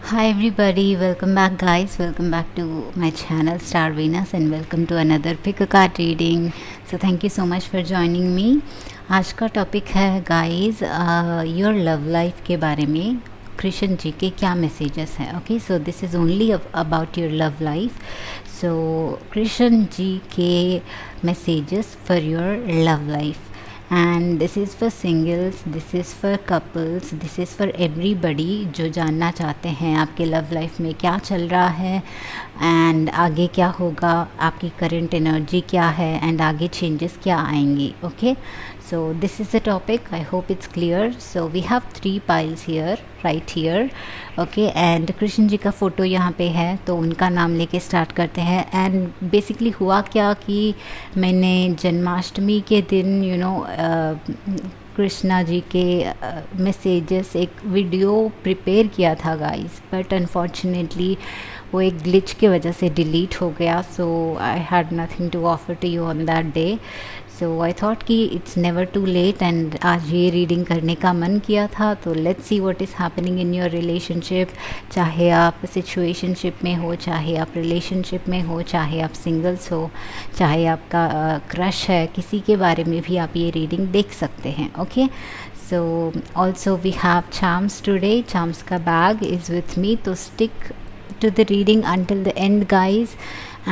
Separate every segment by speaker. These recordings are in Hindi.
Speaker 1: Hi everybody, welcome back guys, welcome back to my channel Star Venus and welcome to another pick a card reading. So thank you so much for joining me. आज का टॉपिक है गाइस योर लव लाइफ के बारे में कृष्ण जी के क्या मैसेजेस हैं. Okay, so this is only about your love life. So Krishna ji के messages for your love life. And this is for singles, this is for couples, this is for everybody जो जानना चाहते हैं आपके लव लाइफ में क्या चल रहा है एंड आगे क्या होगा, आपकी करंट एनर्जी क्या है एंड आगे चेंजेस क्या आएंगी. Okay, so this is the topic. I hope it's clear. So we have 3 piles here, right here. Okay, and Krishna ji का फ़ोटो यहाँ पे है तो उनका नाम लेके स्टार्ट करते हैं. एंड बेसिकली हुआ क्या कि मैंने जन्माष्टमी के दिन कृष्णा जी के मैसेजेस एक वीडियो प्रिपेयर किया था गाइस, बट अनफॉर्चुनेटली वो एक ग्लिच की वजह से डिलीट हो गया. So I had nothing to offer to you on that day. So I thought कि it's never too late and आज ये रीडिंग करने का मन किया था. तो let's see what is happening in your relationship. चाहे आप सिचुएशनशिप में हो, चाहे आप रिलेशनशिप में हो, चाहे आप सिंगल्स हो, चाहे आपका क्रश है, किसी के बारे में भी आप ये रीडिंग देख सकते हैं. Okay, so also we have charms today. Charms का बैग इज़ विथ मी, तो stick to the reading until the end guys.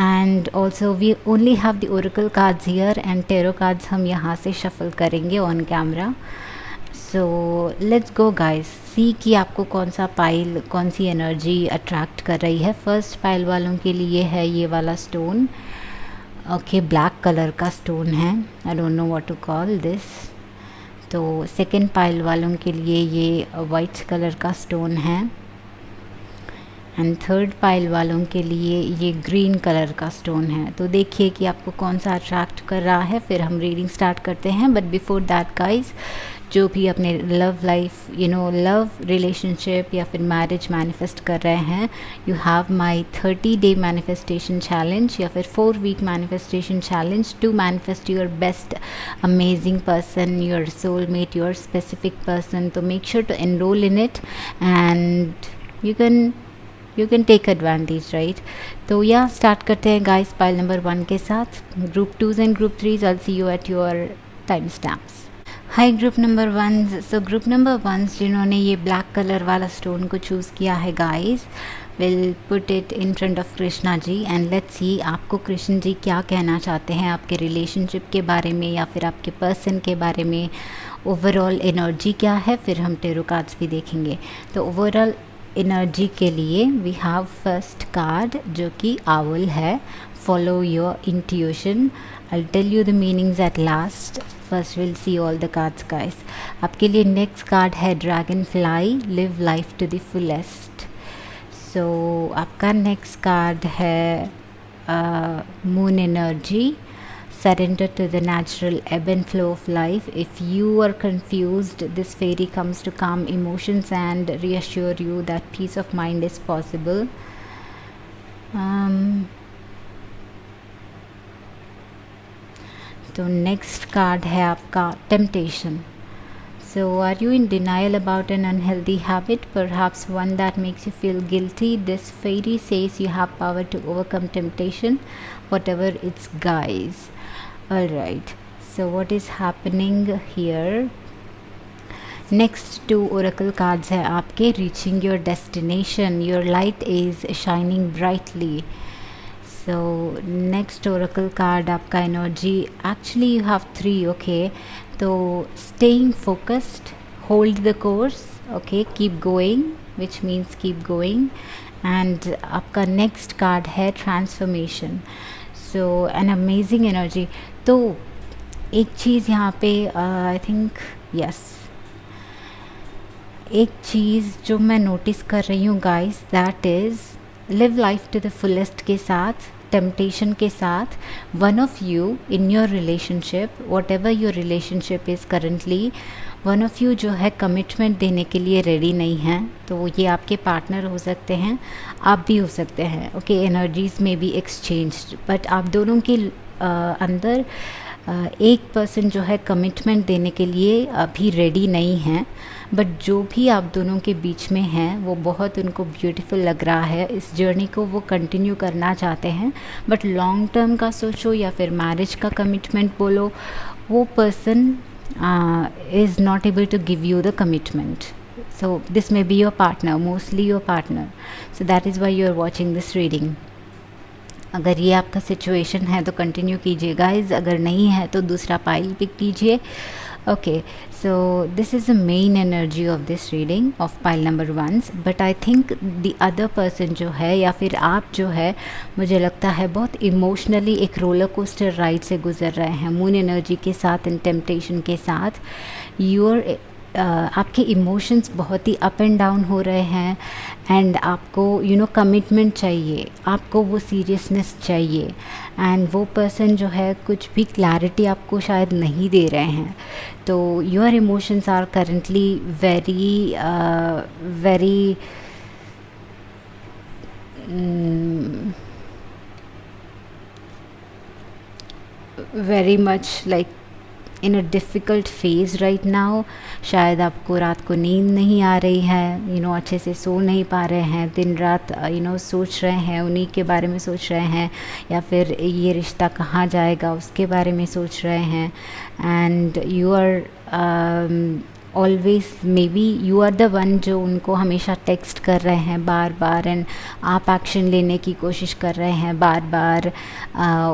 Speaker 1: And also we only have the oracle cards here and tarot cards हम यहाँ से shuffle करेंगे on camera. So let's go guys, see कि आपको कौन सा पाइल, कौन सी एनर्जी अट्रैक्ट कर रही है. फर्स्ट पाइल वालों के लिए है ये वाला स्टोन. ओके, ब्लैक कलर का स्टोन है. I don't know what to call this. तो सेकेंड पाइल वालों के लिए ये वाइट कलर का स्टोन है. एंड थर्ड पाइल वालों के लिए ये ग्रीन कलर का स्टोन है. तो देखिए कि आपको कौन सा अट्रैक्ट कर रहा है, फिर हम रीडिंग स्टार्ट करते हैं. बट बिफोर दैट गाइस, जो भी अपने लव लाइफ लव रिलेशनशिप या फिर मैरिज मैनिफेस्ट कर रहे हैं, you have my 30-day manifestation challenge या फिर 4-week manifestation challenge to manifest your best amazing person, your soulmate, your specific person. तो make sure to enrol in it and you can take advantage, right? तो या स्टार्ट करते हैं गाइस पाइल नंबर 1 के साथ. Group 2s and group 3s, I'll see you at your time stamps. Hi group number 1. So group number 1 जिन्होंने ये ब्लैक कलर वाला स्टोन को चूज़ किया है guys, will put it in front of Krishna ji and let's see आपको कृष्ण जी क्या कहना चाहते हैं आपके रिलेशनशिप के बारे में या फिर आपके पर्सन के बारे में. ओवरऑल एनर्जी क्या है, फिर हम टेरो कार्ड्स भी देखेंगे. तो ओवरऑल एनर्जी के लिए वी हैव फर्स्ट कार्ड जो कि आउल है. Follow your intuition. I tell you the meanings at last. First will see all the cards guys. आपके लिए नेक्स्ट कार्ड है dragonfly. Live life to the fullest. So आपका नेक्स्ट कार्ड है moon energy. Surrender to the natural ebb and flow of life. If you are confused, this fairy comes to calm emotions and reassure you that peace of mind is possible. तो नेक्स्ट कार्ड है आपका temptation. So are you in denial about an unhealthy habit, perhaps one that makes you feel guilty? This fairy says you have power to overcome temptation, whatever it's guys. Alright, so what is happening here? Next 2 oracle cards है आपके. Reaching your destination, your light is shining brightly. So next oracle card आपका energy, actually you have 3. okay, तो staying focused, hold the course, okay, keep going, which means keep going. and आपका next card है transformation. So an amazing energy. तो एक चीज़ यहाँ पे आई थिंक यस, एक चीज़ जो मैं नोटिस कर रही हूँ guys, that is live life to the fullest के साथ, टेम्पटेशन के साथ. One of you in your relationship, whatever your relationship is currently, one of you जो है कमिटमेंट देने के लिए रेडी नहीं है. तो ये आपके पार्टनर हो सकते हैं, आप भी हो सकते हैं. ओके, एनर्जीज में बी एक्सचेंज, बट आप दोनों के अंदर एक पर्सन जो है कमिटमेंट देने के लिए अभी रेडी नहीं है. बट जो भी आप दोनों के बीच में हैं वो बहुत उनको ब्यूटीफुल लग रहा है, इस जर्नी को वो कंटिन्यू करना चाहते हैं। बट लॉन्ग टर्म का सोचो या फिर मैरिज का कमिटमेंट बोलो, वो person is not able to give you the commitment. So this may be your partner, mostly your partner. So that is why you are watching this reading. अगर ये आपका सिचुएशन है तो कंटिन्यू कीजिए गाइज, अगर नहीं है तो दूसरा पाइल पिक कीजिए। Okay, so this is the main energy of this reading of pile number 1, but I think the other person जो है या फिर आप जो है, मुझे लगता है बहुत इमोशनली एक रोलर कोस्टर राइड से गुजर रहे हैं मून एनर्जी के साथ एंड टेम्पटेशन के साथ। आपके इमोशंस बहुत ही अप एंड डाउन हो रहे हैं एंड आपको कमिटमेंट चाहिए, आपको वो सीरियसनेस चाहिए एंड वो पर्सन जो है कुछ भी क्लैरिटी आपको शायद नहीं दे रहे हैं। तो your emotions are currently very very much like in a difficult phase right now. शायद आपको रात को नींद नहीं आ रही है, अच्छे से सो नहीं पा रहे हैं, दिन रात सोच रहे हैं, उन्हीं के बारे में सोच रहे हैं, या फिर ये रिश्ता कहाँ जाएगा उसके बारे में सोच रहे हैं। And you are always maybe you are the one जो उनको हमेशा टेक्स्ट कर रहे हैं बार बार एंड आप एक्शन लेने की कोशिश कर रहे हैं बार बार।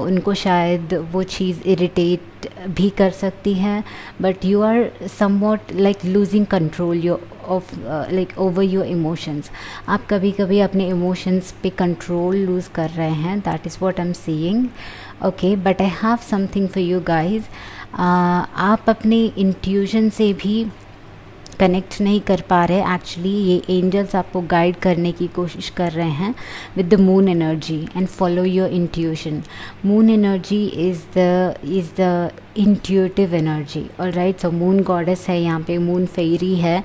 Speaker 1: उनको शायद वो चीज़ इरिटेट भी कर सकती है, but you are somewhat like losing control of like over your emotions. आप कभी कभी अपने इमोशंस पे कंट्रोल लूज़ कर रहे हैं, that is what I am seeing. Okay, but I have something for you guys. आप अपने इंट्यूशन से भी कनेक्ट नहीं कर पा रहे। एक्चुअली ये एंजल्स आपको गाइड करने की कोशिश कर रहे हैं with the moon energy and follow your intuition. Moon energy is the intuitive energy, alright. So moon goddess है यहाँ पे, मून फेरी है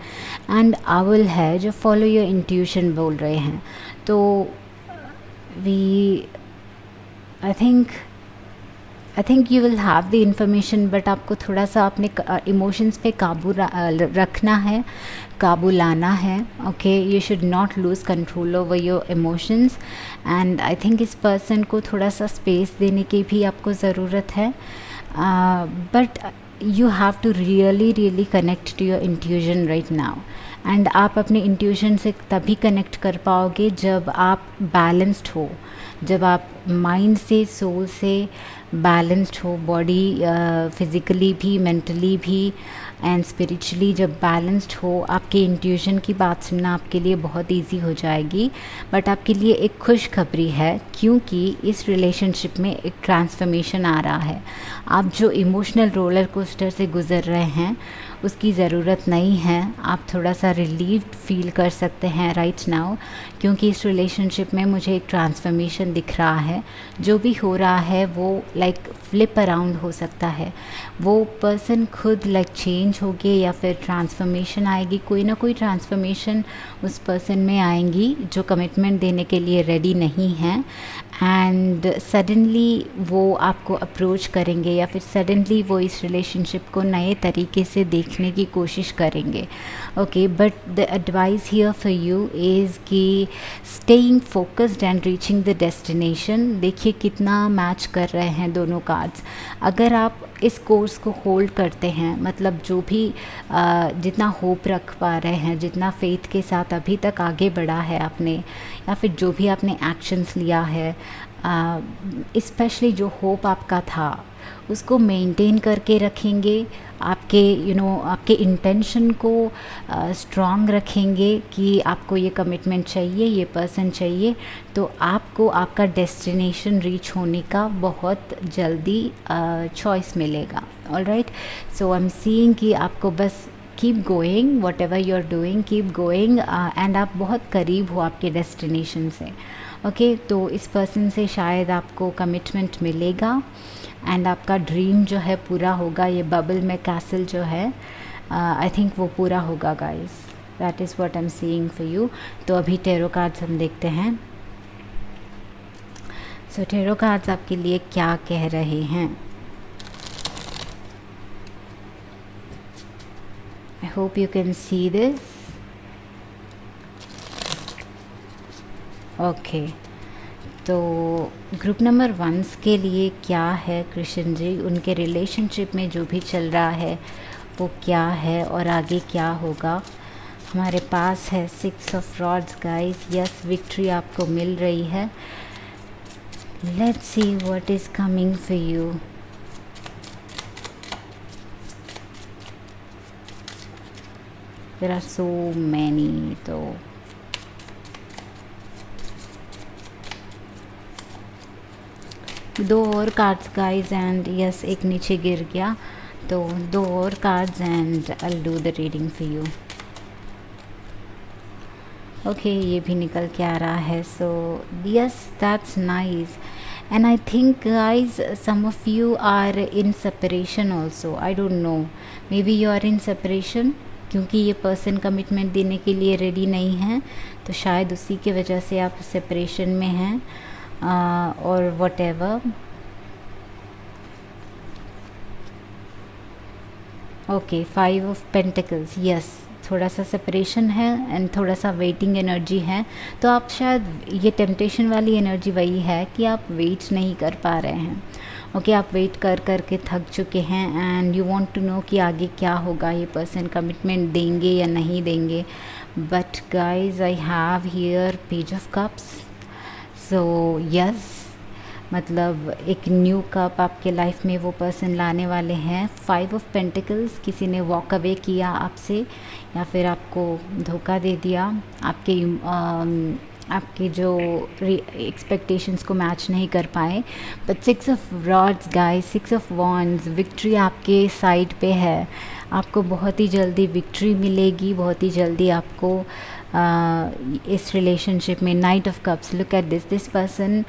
Speaker 1: एंड आउल है जो फॉलो योर इंट्यूशन बोल रहे हैं। तो आई think you will have the information, but आपको थोड़ा सा अपने इमोशंस पे काबू रखना है, काबू लाना है। Okay, you should not lose control over your emotions and I think इस पर्सन को थोड़ा सा स्पेस देने की भी आपको ज़रूरत है। But you have to really connect to your intuition right now. And आप अपने इंट्यूशन से तभी कनेक्ट कर पाओगे जब आप बैलेंस्ड हो, जब आप माइंड से, सोल से बैलेंस्ड हो, बॉडी फिज़िकली भी, मेंटली भी एंड स्पिरिचुअली जब बैलेंस्ड हो, आपके इंट्यूशन की बात सुनना आपके लिए बहुत इजी हो जाएगी। बट आपके लिए एक खुशखबरी है, क्योंकि इस रिलेशनशिप में एक ट्रांसफॉर्मेशन आ रहा है। आप जो इमोशनल रोलर कोस्टर से गुज़र रहे हैं उसकी ज़रूरत नहीं है। आप थोड़ा सा रिलीव्ड फील कर सकते हैं राइट नाउ, क्योंकि इस रिलेशनशिप में मुझे एक ट्रांसफॉर्मेशन दिख रहा है। जो भी हो रहा है वो लाइक फ्लिप अराउंड हो सकता है, वो पर्सन खुद लाइक चेंज होगी या फिर ट्रांसफॉर्मेशन आएगी, कोई ना कोई ट्रांसफॉर्मेशन उस पर्सन में आएंगी जो कमिटमेंट देने के लिए रेडी नहीं है एंड सडनली वो आपको अप्रोच करेंगे या फिर सडनली वो इस रिलेशनशिप को नए तरीके से देखने की कोशिश करेंगे। Okay, but the advice here for you is कि staying focused and reaching the destination. देखिए कितना मैच कर रहे हैं दोनों कार्ड्स। अगर आप इस कोर्स को होल्ड करते हैं, मतलब जो भी जितना होप रख पा रहे हैं, जितना फेथ के साथ अभी तक आगे बढ़ा है आपने, या फिर जो भी आपने एक्शंस लिया है, स्पेशली जो होप आपका था उसको मेंटेन करके रखेंगे, आपके आपके इंटेंशन को स्ट्रॉन्ग रखेंगे कि आपको ये कमिटमेंट चाहिए, ये पर्सन चाहिए, तो आपको आपका डेस्टिनेशन रीच होने का बहुत जल्दी चॉइस मिलेगा। Alright, so I am seeing कि आपको बस keep going, whatever you are doing keep going and आप बहुत करीब हो आपके डेस्टिनेशन से। ओके, तो इस पर्सन से शायद आपको कमिटमेंट मिलेगा एंड आपका ड्रीम जो है पूरा होगा। ये बबल में कैसल जो है आई थिंक वो पूरा होगा guys, that is what I am seeing for you. तो अभी टेरो कार्ड्स हम देखते हैं। सो टेरो कार्ड्स आपके लिए क्या कह रहे हैं? आई hope you can see this. Okay, तो ग्रुप नंबर 1 के लिए क्या है कृष्ण जी, उनके रिलेशनशिप में जो भी चल रहा है वो क्या है और आगे क्या होगा। हमारे पास है 6 of rods guys. Yes, victory आपको मिल रही है। Let's see what is coming for you. There are so many, तो दो और कार्ड्स गाइस एंड यस, एक नीचे गिर गया, तो दो और cards and I will do the reading for you. Okay, ये भी निकल के आ रहा है। So yes, that's nice and I think guys some of you are in separation also. I don't know, maybe you are in separation, क्योंकि ये पर्सन कमिटमेंट देने के लिए रेडी नहीं है, तो शायद उसी की वजह से आप सेपरेशन में हैं और what ever. Okay, 5 of pentacles. Yes, थोड़ा सा सेपरेशन है एंड थोड़ा सा वेटिंग एनर्जी है, तो आप शायद ये टेम्पटेशन वाली एनर्जी वही है कि आप वेट नहीं कर पा रहे हैं। ओके, आप वेट कर कर के थक चुके हैं and you want to know कि आगे क्या होगा, ये पर्सन कमिटमेंट देंगे या नहीं देंगे। But guys I have here page of cups. So yes, मतलब एक न्यू कप आपके लाइफ में वो पर्सन लाने वाले हैं। 5 ऑफ पेंटिकल्स, किसी ने वॉक अवे किया आपसे या फिर आपको धोखा दे दिया, आपके जो एक्सपेक्टेशंस को मैच नहीं कर पाए। But 6 of rods guys, 6 of wands, victory आपके साइड पे है। आपको बहुत ही जल्दी विक्ट्री मिलेगी, बहुत ही जल्दी आपको इस रिलेशनशिप में। Night of cups, look at this person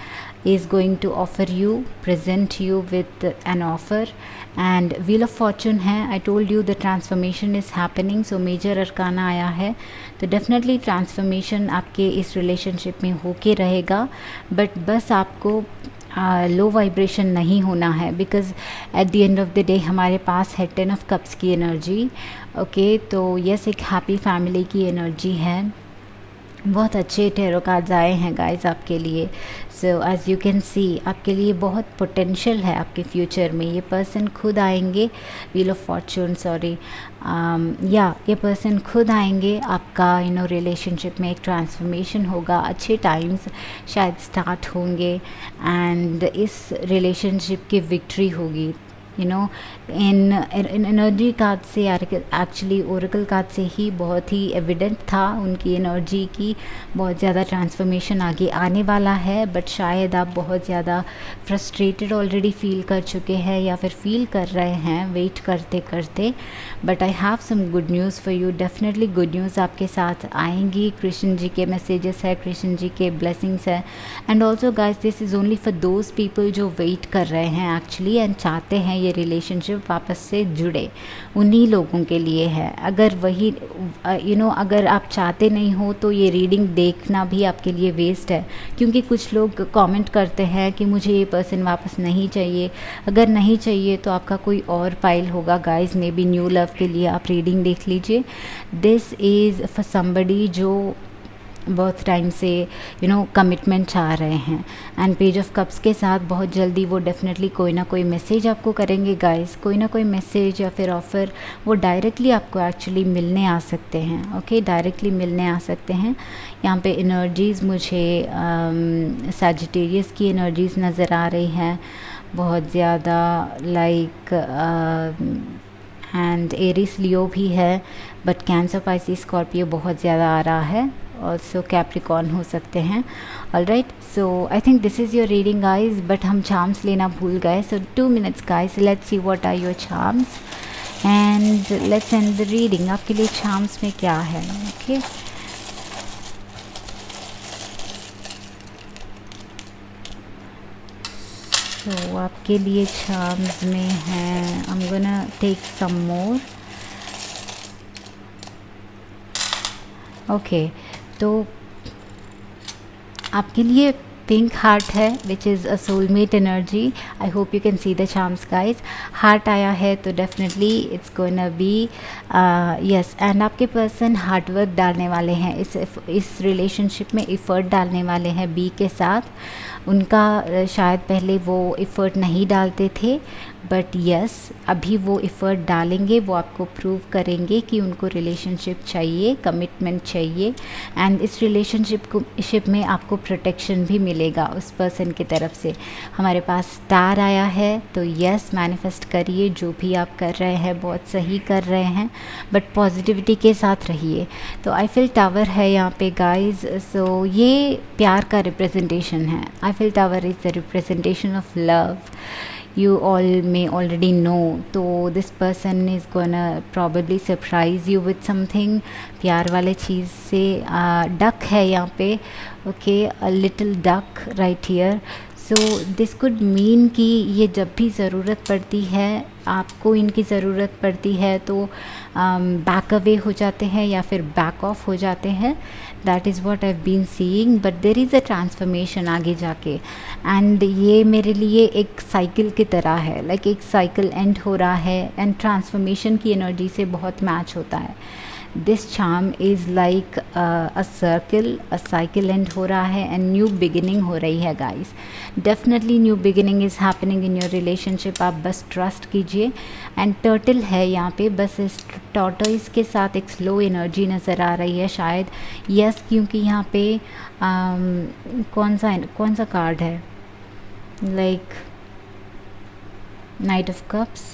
Speaker 1: is going to offer you, present you with an offer, and wheel of fortune है। I told you the transformation is happening, so major arcana आया है, तो definitely transformation आपके इस relationship में होके रहेगा। but बस आपको लो वाइब्रेशन नहीं होना है, because at the end of the day हमारे पास है 10 ऑफ कप्स की एनर्जी। ओके, तो यस, एक हैप्पी फैमिली की एनर्जी है। बहुत अच्छे टैरो कार्ड्स आए हैं गाइस आपके लिए। So as you can see, आपके लिए बहुत पोटेंशियल है आपके फ्यूचर में। ये पर्सन खुद आएंगे, व्हील ऑफ फॉर्चून, सॉरी, या ये पर्सन खुद आएंगे। आपका रिलेशनशिप में एक ट्रांसफॉर्मेशन होगा, अच्छे टाइम्स शायद स्टार्ट होंगे एंड इस रिलेशनशिप की विक्ट्री होगी। इन एनर्जी कार्ड से, एक्चुअली ओरेकल कार्ड से ही बहुत ही एविडेंट था उनकी एनर्जी की बहुत ज़्यादा ट्रांसफॉर्मेशन आगे आने वाला है। बट शायद आप बहुत ज़्यादा फ्रस्ट्रेटेड ऑलरेडी फील कर चुके हैं या फिर फील कर रहे हैं वेट करते करते। But I have some good news for you, definitely good news आपके साथ आएंगी। कृष्ण जी के मैसेजेस है, कृष्ण जी के ब्लेसिंग्स है। And also guys, this is only for those people जो वेट कर रहे हैं एक्चुअली एंड चाहते हैं ये रिलेशनशिप वापस से जुड़े, उन्हीं लोगों के लिए है। अगर वही अगर आप चाहते नहीं हो तो ये रीडिंग देखना भी आपके लिए वेस्ट है, क्योंकि कुछ लोग कमेंट करते हैं कि मुझे ये पर्सन वापस नहीं चाहिए। अगर नहीं चाहिए तो आपका कोई और पाइल होगा guys, may be new love के लिए आप रीडिंग देख लीजिए। दिस इज़ फॉर समबडी जो बहुत टाइम से कमिटमेंट चाह रहे हैं। एंड पेज ऑफ कप्स के साथ बहुत जल्दी वो डेफिनेटली कोई ना कोई मैसेज आपको करेंगे गाइस, कोई ना कोई मैसेज या फिर ऑफ़र वो डायरेक्टली आपको एक्चुअली मिलने आ सकते हैं। ओके, डायरेक्टली मिलने आ सकते हैं। यहाँ पे एनर्जीज़ मुझे सैजिटेरियस की एनर्जीज़ नज़र आ रही हैं बहुत ज़्यादा, लाइक एंड एरिस लियो भी है, बट कैंसर, पाइसिस, स्कॉर्पियो बहुत ज़्यादा आ रहा है। ऑल्सो कैप्रिकॉर्न हो सकते हैं। Alright, so I think this is your reading guys, but हम चार्म्स लेना भूल गए। So 2 minutes guys, let's see what are your charms and let's end the reading. आपके लिए चार्म्स में क्या है? ओके, तो आपके लिए चार्म्स में है, I am gonna take some more. Okay, तो आपके लिए पिंक हार्ट है which is a soulmate energy. I hope you can see the charms guys. Heart आया है तो definitely it's gonna be yes. And आपके पर्सन हार्डवर्क डालने वाले हैं इस रिलेशनशिप में, इफ़र्ट डालने वाले हैं बी के साथ. उनका शायद पहले वो इफ़र्ट नहीं डालते थे, बट यस अभी वो इफ़र्ट डालेंगे. वो आपको प्रूव करेंगे कि उनको रिलेशनशिप चाहिए, कमिटमेंट चाहिए. एंड इस रिलेशनशिप में आपको प्रोटेक्शन भी मिलेगा उस पर्सन की तरफ से. हमारे पास स्टार आया है तो यस मैनिफेस्ट करिए. जो भी आप कर रहे हैं बहुत सही कर रहे हैं, बट पॉजिटिविटी के साथ रहिए. तो आई फील टावर है यहाँ पे गाइज. सो ये प्यार का रिप्रेजेंटेशन है. I feel tower is the representation of love. You all may already know. तो this person is gonna probably surprise you with something. प्यार वाले चीज़ से डक है यहाँ पे. Okay, a little duck right here. So this could mean कि ये जब भी ज़रूरत पड़ती है, आपको इनकी ज़रूरत पड़ती है तो बैक अवे हो जाते हैं या फिर बैक ऑफ हो जाते हैं. That is what I been seeing. But there is a transformation आगे जाके. एंड ये मेरे लिए एक साइकिल की तरह है. लाइक एक साइकिल एंड हो रहा है एंड ट्रांसफॉर्मेशन की एनर्जी से बहुत मैच होता है. This charm is like a circle, a cycle and हो रहा है एंड न्यू बिगिनिंग हो रही है guys. Definitely new beginning is happening in your relationship. आप बस ट्रस्ट कीजिए. एंड टर्टल है यहाँ पे. बस इस टॉर्टोइस के साथ एक स्लो एनर्जी नज़र आ रही है शायद. यस क्योंकि यहाँ पे कौन सा कार्ड है, like night of cups.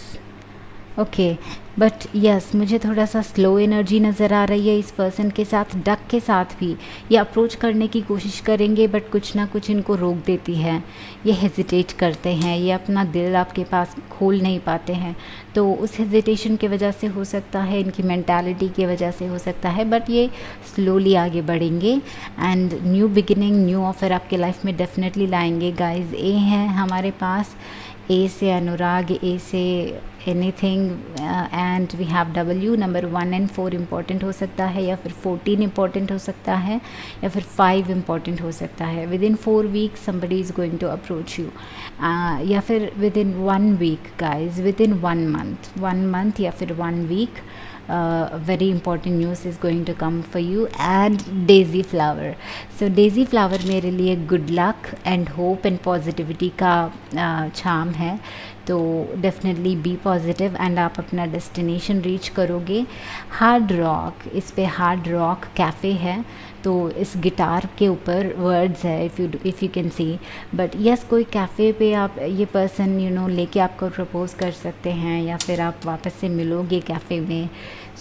Speaker 1: Okay, but yes मुझे थोड़ा सा स्लो एनर्जी नज़र आ रही है इस पर्सन के साथ. डक के साथ भी ये अप्रोच करने की कोशिश करेंगे, बट कुछ ना कुछ इनको रोक देती है. ये हेजिटेट करते हैं, ये अपना दिल आपके पास खोल नहीं पाते हैं. तो उस हेजिटेशन की वजह से हो सकता है, इनकी मेंटालिटी की वजह से हो सकता है, बट ये स्लोली आगे बढ़ेंगे. And new beginning, new offer आपके लाइफ में डेफिनेटली लाएंगे गाइज. ए हैं हमारे पास. ए से अनुराग, ए से anything. And we have W. Number 1 and 4 important हो सकता है, या फिर 14 इम्पॉर्टेंट हो सकता है, या फिर 5 इम्पॉर्टेंट हो सकता है. With in 4 weeks somebody is going to approach you. या फिर with in 1 week guys, with in 1 month या फिर 1 week. Very important news is going to come for you. And daisy flower. So daisy flower मेरे लिए good luck and hope and positivity का charm है. तो डेफिनेटली बी पॉजिटिव एंड आप अपना डेस्टिनेशन रीच करोगे. हार्ड रॉक, इस पे हार्ड रॉक कैफ़े है. तो इस गिटार के ऊपर वर्ड्स है, if you can C. But yes कोई कैफ़े पे आप ये पर्सन लेके आपको प्रपोज कर सकते हैं, या फिर आप वापस से मिलोगे कैफ़े में.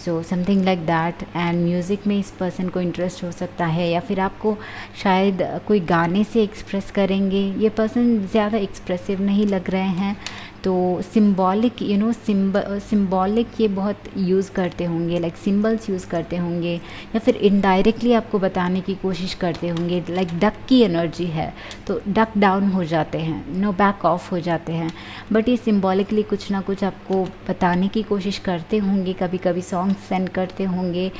Speaker 1: So something like that. And music में इस पर्सन को इंटरेस्ट हो सकता है, या फिर आपको शायद कोई गाने से एक्सप्रेस करेंगे. ये पर्सन ज़्यादा एक्सप्रेसिव नहीं लग रहे हैं. तो सिम्बॉलिक सिम्बॉलिक ये बहुत यूज़ करते होंगे, लाइक सिम्बल्स यूज़ करते होंगे, या फिर इनडायरेक्टली आपको बताने की कोशिश करते होंगे. लाइक डक की एनर्जी है तो डक डाउन हो जाते हैं, बैक ऑफ हो जाते हैं. बट ये सिम्बॉलिकली कुछ ना कुछ आपको बताने की कोशिश करते होंगे. कभी कभी सॉन्ग सेंड करते होंगे,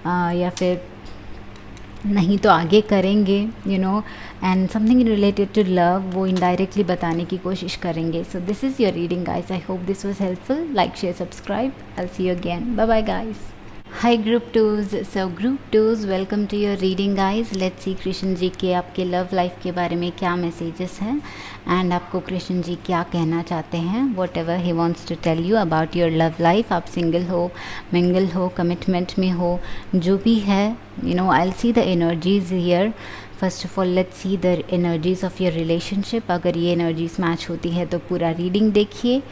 Speaker 1: या फिर नहीं तो आगे करेंगे. And something related to love वो इनडायरेक्टली बताने की कोशिश करेंगे. So this is your reading guys. I hope this was helpful. Like, share, subscribe. I see you again. Bye bye guys. Hi group twos. So group twos, welcome to your reading guys. Let's see Krishna ji के आपके लव लाइफ के बारे में क्या मैसेजेस हैं, एंड आपको कृष्ण जी क्या कहना चाहते हैं. Whatever he wants to tell you about your love life. आप सिंगल हो, मिंगल हो, कमिटमेंट में हो, जो भी है. I see the energies here. First of all let's see the energies of your relationship. अगर ये एनर्जीज मैच होती है तो पूरा रीडिंग देखिए,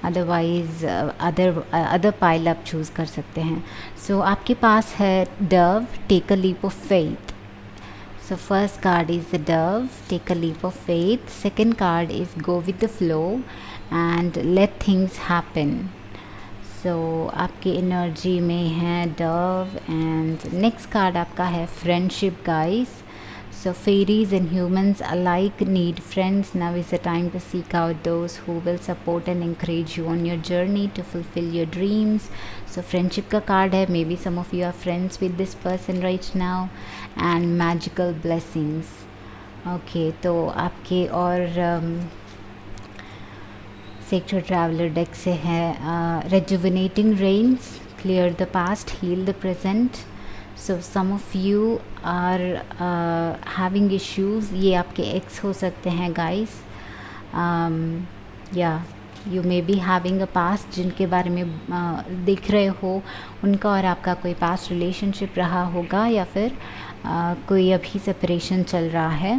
Speaker 1: अदरवाइज़ अदर पाइल आप चूज़ कर सकते हैं. सो आपके पास है dove, take a leap of faith. So first card is the dove, take a leap of faith. Second card is go with the flow and let things happen. So आपकी एनर्जी में है dove. and next card आपका है friendship guys. So fairies and humans alike need friends. Now is the time to seek out those who will support and encourage you on your journey to fulfill your dreams. So friendship का card है. Maybe some of you are friends with this person right now. And magical blessings. Okay, तो आपके और सेक्टर ट्रैवलर डेक से है rejuvenating rains, clear the past, heal the present. So some of you are having issues. ये आपके एक्स हो सकते हैं गाइस, या you may be having a past जिनके बारे में देख रहे हो. उनका और आपका कोई पास्ट रिलेशनशिप रहा होगा, या फिर कोई अभी सेपरेशन चल रहा है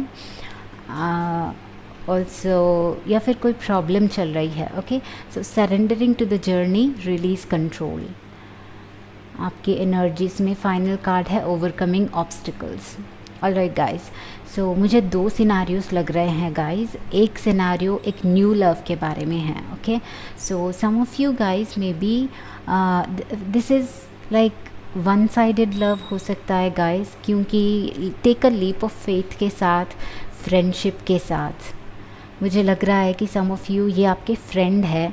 Speaker 1: ऑल्सो, या फिर कोई प्रॉब्लम चल रही है. Okay, so surrendering to the journey, release control. आपकी एनर्जीज़ में फाइनल कार्ड है overcoming obstacles. Alright guys, so मुझे 2 सिनारियोस लग रहे हैं गाइस. एक सिनारियो एक न्यू लव के बारे में है. Okay, so some of you guys maybe this is like one sided love हो सकता है गाइस, क्योंकि take a leap of faith के साथ, फ्रेंडशिप के साथ मुझे लग रहा है कि सम ऑफ यू ये आपके फ्रेंड है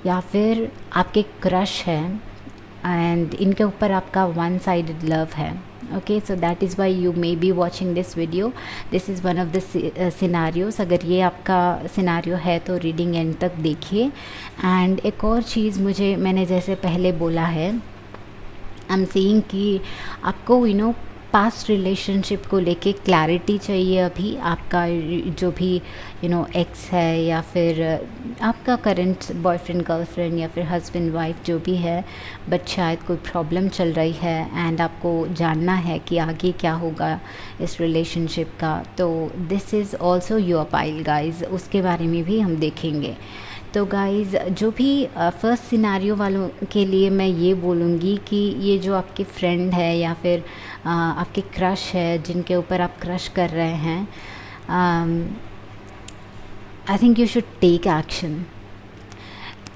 Speaker 1: या फिर आपके क्रश है, एंड इनके ऊपर आपका वन साइडेड लव है. Okay, so that is why you may be watching this video. This is one of the scenarios. अगर ये आपका सिनारियो है तो रीडिंग एंड तक देखिए. एंड एक और चीज़ मैंने जैसे पहले बोला है, आई एम सीइंग कि आपको पास्ट रिलेशनशिप को लेके क्लैरिटी चाहिए. अभी आपका जो भी एक्स है, या फिर आपका करंट बॉयफ्रेंड गर्लफ्रेंड, या फिर हस्बैंड वाइफ जो भी है, बट शायद कोई प्रॉब्लम चल रही है एंड आपको जानना है कि आगे क्या होगा इस रिलेशनशिप का. तो this is also your pile guys, उसके बारे में भी हम देखेंगे. तो गाइज़, जो भी फर्स्ट सिनारियो वालों के लिए मैं ये बोलूँगी कि ये जो आपके फ्रेंड है या फिर आपके क्रश है, जिनके ऊपर आप क्रश कर रहे हैं, I think you should take action.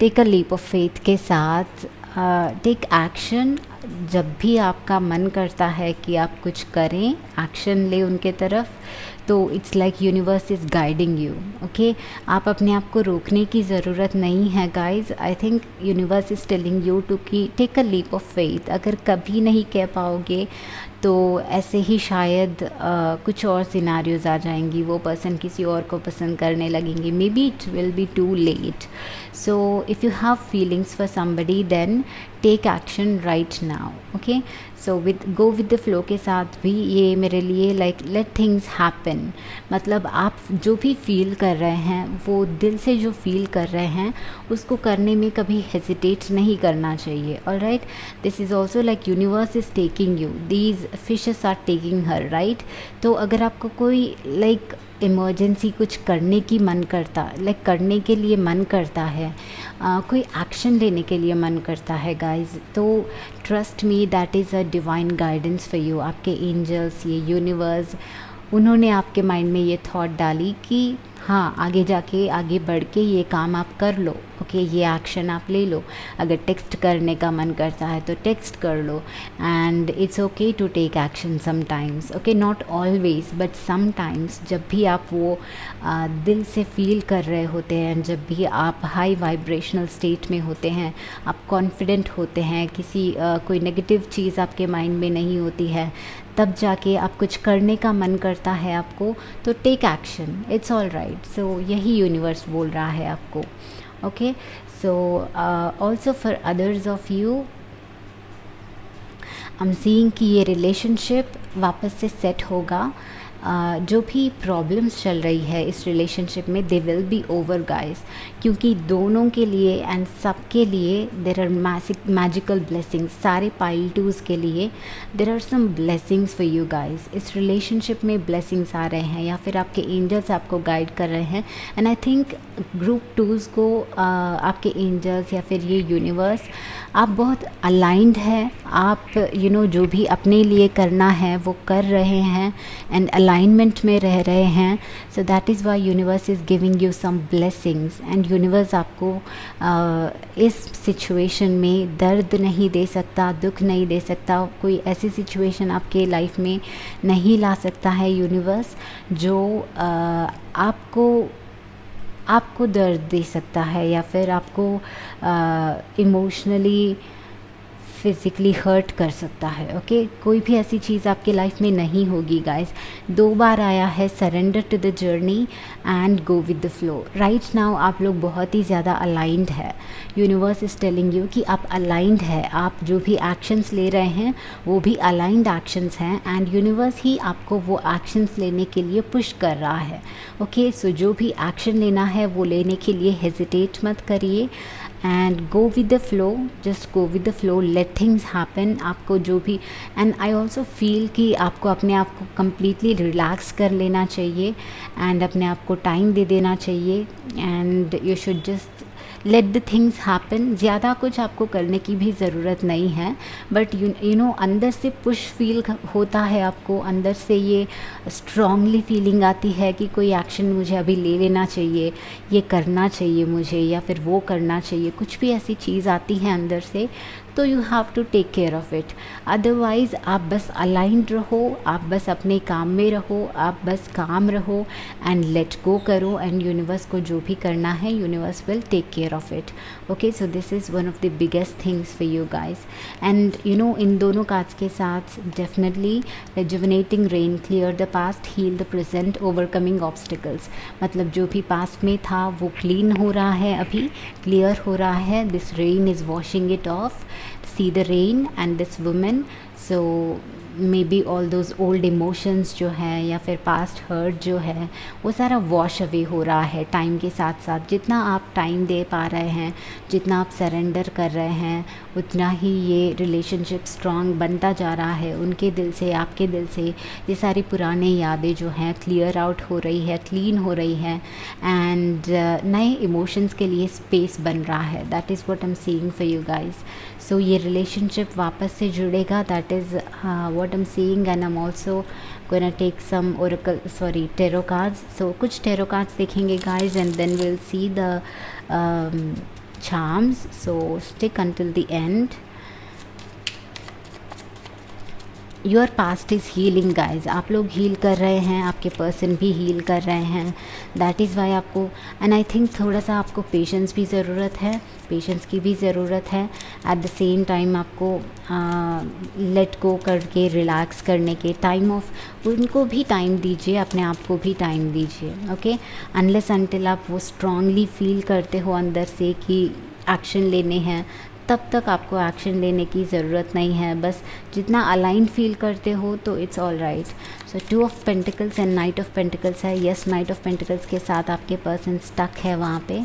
Speaker 1: Take a leap of faith के साथ टेक एक्शन. जब भी आपका मन करता है कि आप कुछ करें, एक्शन ले उनके तरफ, तो it's like universe is guiding you. Okay, आप अपने आप को रोकने की ज़रूरत नहीं है guys. I think universe is telling you to की take a leap of faith. अगर कभी नहीं कह पाओगे तो ऐसे ही शायद कुछ और सिनारियोज आ जाएंगी, वो पर्सन किसी और को पसंद करने लगेंगे. Maybe it will be too late. So if you have feelings for somebody, then take action right now. Okay, so go with the flow के साथ भी ये मेरे लिए लाइक लेट थिंग्स हैपन. मतलब आप जो भी फील कर रहे हैं, वो दिल से जो फील कर रहे हैं, उसको करने में कभी हेजिटेट नहीं करना चाहिए. Alright, this is also like universe is taking you, these fishes are taking her. Right, तो अगर आपको कोई लाइक इमरजेंसी कुछ करने की मन करता, लाइक करने के लिए मन करता है, कोई एक्शन लेने के लिए मन करता है गाइज, तो trust me that is a divine guidance for you. आपके एंजल्स, ये यूनिवर्स, उन्होंने आपके माइंड में ये थॉट डाली कि हाँ, आगे जाके आगे बढ़ के ये काम आप कर लो. ओके, ये एक्शन आप ले लो. अगर टेक्स्ट करने का मन करता है तो टेक्स्ट कर लो. And it's okay to take action sometimes. Okay, not always but sometimes. जब भी आप वो दिल से फील कर रहे होते हैं, जब भी आप हाई वाइब्रेशनल स्टेट में होते हैं, आप कॉन्फिडेंट होते हैं, किसी कोई नेगेटिव चीज़ आपके माइंड में नहीं होती है, तब जाके आप कुछ करने का मन करता है आपको, तो take action. It's all right. So यही यूनिवर्स बोल रहा है आपको. Okay, so also for others of you, I am seeing कि ये रिलेशनशिप वापस से सेट होगा. जो भी प्रॉब्लम्स चल रही है इस रिलेशनशिप में, they will be over guys, क्योंकि दोनों के लिए एंड सबके लिए देर आर मैजिकल ब्लेसिंग्स. सारे पाइल टूज़ के लिए there are some blessings for you guys. इस रिलेशनशिप में ब्लेसिंग्स आ रहे हैं, या फिर आपके एंजल्स आपको गाइड कर रहे हैं. And I think group twos को आपके एंजल्स या फिर ये यूनिवर्स, आप बहुत अलाइंड है. आप जो भी अपने लिए करना है वो कर रहे हैं एंड अलाइनमेंट में रह रहे हैं. So that is why universe is giving you some blessings. And universe आपको इस सिचुएशन में दर्द नहीं दे सकता, दुख नहीं दे सकता, कोई ऐसी सिचुएशन आपके लाइफ में नहीं ला सकता है यूनिवर्स जो आपको दर्द दे सकता है, या फिर आपको इमोशनली फिज़िकली हर्ट कर सकता है। ओके, कोई भी ऐसी चीज़ आपके लाइफ में नहीं होगी गाइस। 2 बार आया है surrender to the journey and go with the flow. Right now आप लोग बहुत ही ज़्यादा अलाइंड है। यूनिवर्स इज़ टेलिंग यू कि आप अलाइंड है, आप जो भी एक्शंस ले रहे हैं वो भी अलाइंड एक्शंस हैं, एंड यूनिवर्स ही आपको वो एक्शंस लेने के लिए पुश कर रहा है। ओके, सो जो भी एक्शन लेना है वो लेने के लिए हेजिटेट मत करिए and go with the flow, just go with the flow, let things happen. आपको जो भी, एंड आई ऑल्सो फील कि आपको अपने आप को कम्प्लीटली रिलैक्स कर लेना चाहिए एंड अपने आप को टाइम दे देना चाहिए, and you should just let the things happen. ज़्यादा कुछ आपको करने की भी ज़रूरत नहीं है, बट यू नो अंदर से पुश फील होता है आपको, अंदर से ये स्ट्रांगली फीलिंग आती है कि कोई एक्शन मुझे अभी ले लेना चाहिए, ये करना चाहिए मुझे, या फिर वो करना चाहिए, कुछ भी ऐसी चीज़ आती है अंदर से, तो you have to take care of it. Otherwise आप बस अलाइंड रहो, आप बस अपने काम में रहो, आप बस काम रहो एंड लेट गो करो, एंड यूनिवर्स को जो भी करना है universe will take care of it. Okay, so this is one of the biggest things for you guys. And you know इन दोनों कार्ड्स के साथ definitely rejuvenating rain, clear the past, heal the present, overcoming obstacles. मतलब जो भी पास्ट में था वो क्लीन हो रहा है, अभी क्लियर हो रहा है। This rain is washing it of. See the rain and this woman, so may be all those old emotions जो है या फिर पास्ट हर्ट जो है वो सारा वॉश अवे हो रहा है टाइम के साथ साथ। जितना आप टाइम दे पा रहे हैं, जितना आप सरेंडर कर रहे हैं, उतना ही ये रिलेशनशिप स्ट्रॉन्ग बनता जा रहा है। उनके दिल से, आपके दिल से ये सारी पुरानी यादें जो हैं क्लियर आउट हो रही है, क्लीन हो रही है, एंड नए इमोशंस के लिए स्पेस बन रहा है। That is what I am seeing for you guys. So ये रिलेशनशिप वापस से जुड़ेगा, that is what I'm seeing, and I'm also gonna take some tarot cards. So कुछ tarot cards देखेंगे guys, and then we'll see the charms. So stick until the end. Your past is healing guys. आप लोग हील कर रहे हैं, आपके पर्सन भी हील कर रहे हैं। दैट इज़ वाई आपको, एंड आई थिंक थोड़ा सा आपको पेशेंस भी ज़रूरत है, पेशेंस की भी ज़रूरत है। एट द सेम टाइम आपको लेट गो करके रिलैक्स करने के टाइम ऑफ, उनको भी टाइम दीजिए, अपने आप को भी टाइम दीजिए। ओके, अनलेस अनटिल आप वो स्ट्रांगली फील करते हो अंदर से कि एक्शन लेने हैं, तब तक आपको एक्शन लेने की ज़रूरत नहीं है। बस जितना अलाइन फील करते हो तो it's all right. So 2 of pentacles and night of pentacles है। यस, नाइट ऑफ पेंटिकल्स के साथ आपके पर्सन स्टक है वहाँ पे।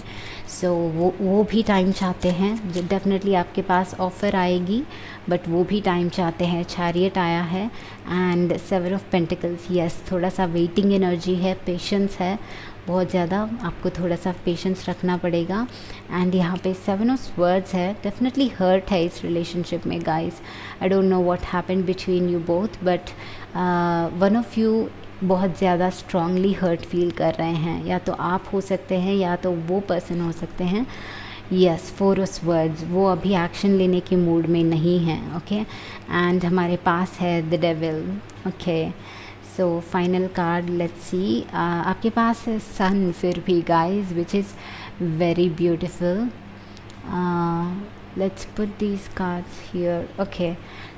Speaker 1: सो वो भी टाइम चाहते हैं, जो डेफिनेटली आपके पास ऑफ़र आएगी, बट वो भी टाइम चाहते हैं। चैरियट आया है एंड 7 ऑफ पेंटिकल्स। यस, थोड़ा सा वेटिंग एनर्जी है, पेशेंस है, बहुत ज़्यादा आपको थोड़ा सा पेशेंस रखना पड़ेगा। एंड यहाँ पे 7 ऑफ स्वर्ड्स है। डेफिनेटली हर्ट है इस रिलेशनशिप में guys. I don't know what happened between you both, but one of you बहुत ज़्यादा स्ट्रांगली हर्ट फील कर रहे हैं। या तो आप हो सकते हैं या तो वो पर्सन हो सकते हैं। यस, 4 ऑफ स्वर्ड्स, वो अभी एक्शन लेने के मूड में नहीं हैं। ओके, एंड हमारे पास है the devil. Okay, so final card, let's see. आपके पास है सन फिर भी guys, which is very beautiful. Let's put these cards here. Okay,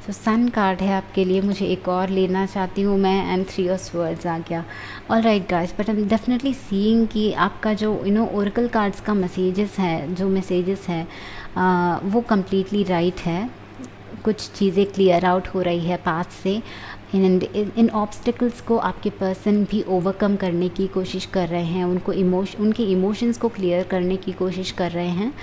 Speaker 1: so sun card है आपके लिए। मुझे एक और लेना चाहती हूँ मैं, एंड 3 ऑफ स्वर्ड्स आ गया। All right guys, but I am definitely seeing कि आपका जो ओरेकल कार्ड्स का मैसेजेस है, जो मैसेजेस है वो कम्प्लीटली राइट है। कुछ चीज़ें क्लियर आउट हो रही है पास्ट से, एंड इन ऑब्स्टिकल्स को आपके पर्सन भी ओवरकम करने की कोशिश कर रहे हैं, उनके इमोशंस को क्लियर करने की कोशिश कर रहे हैं,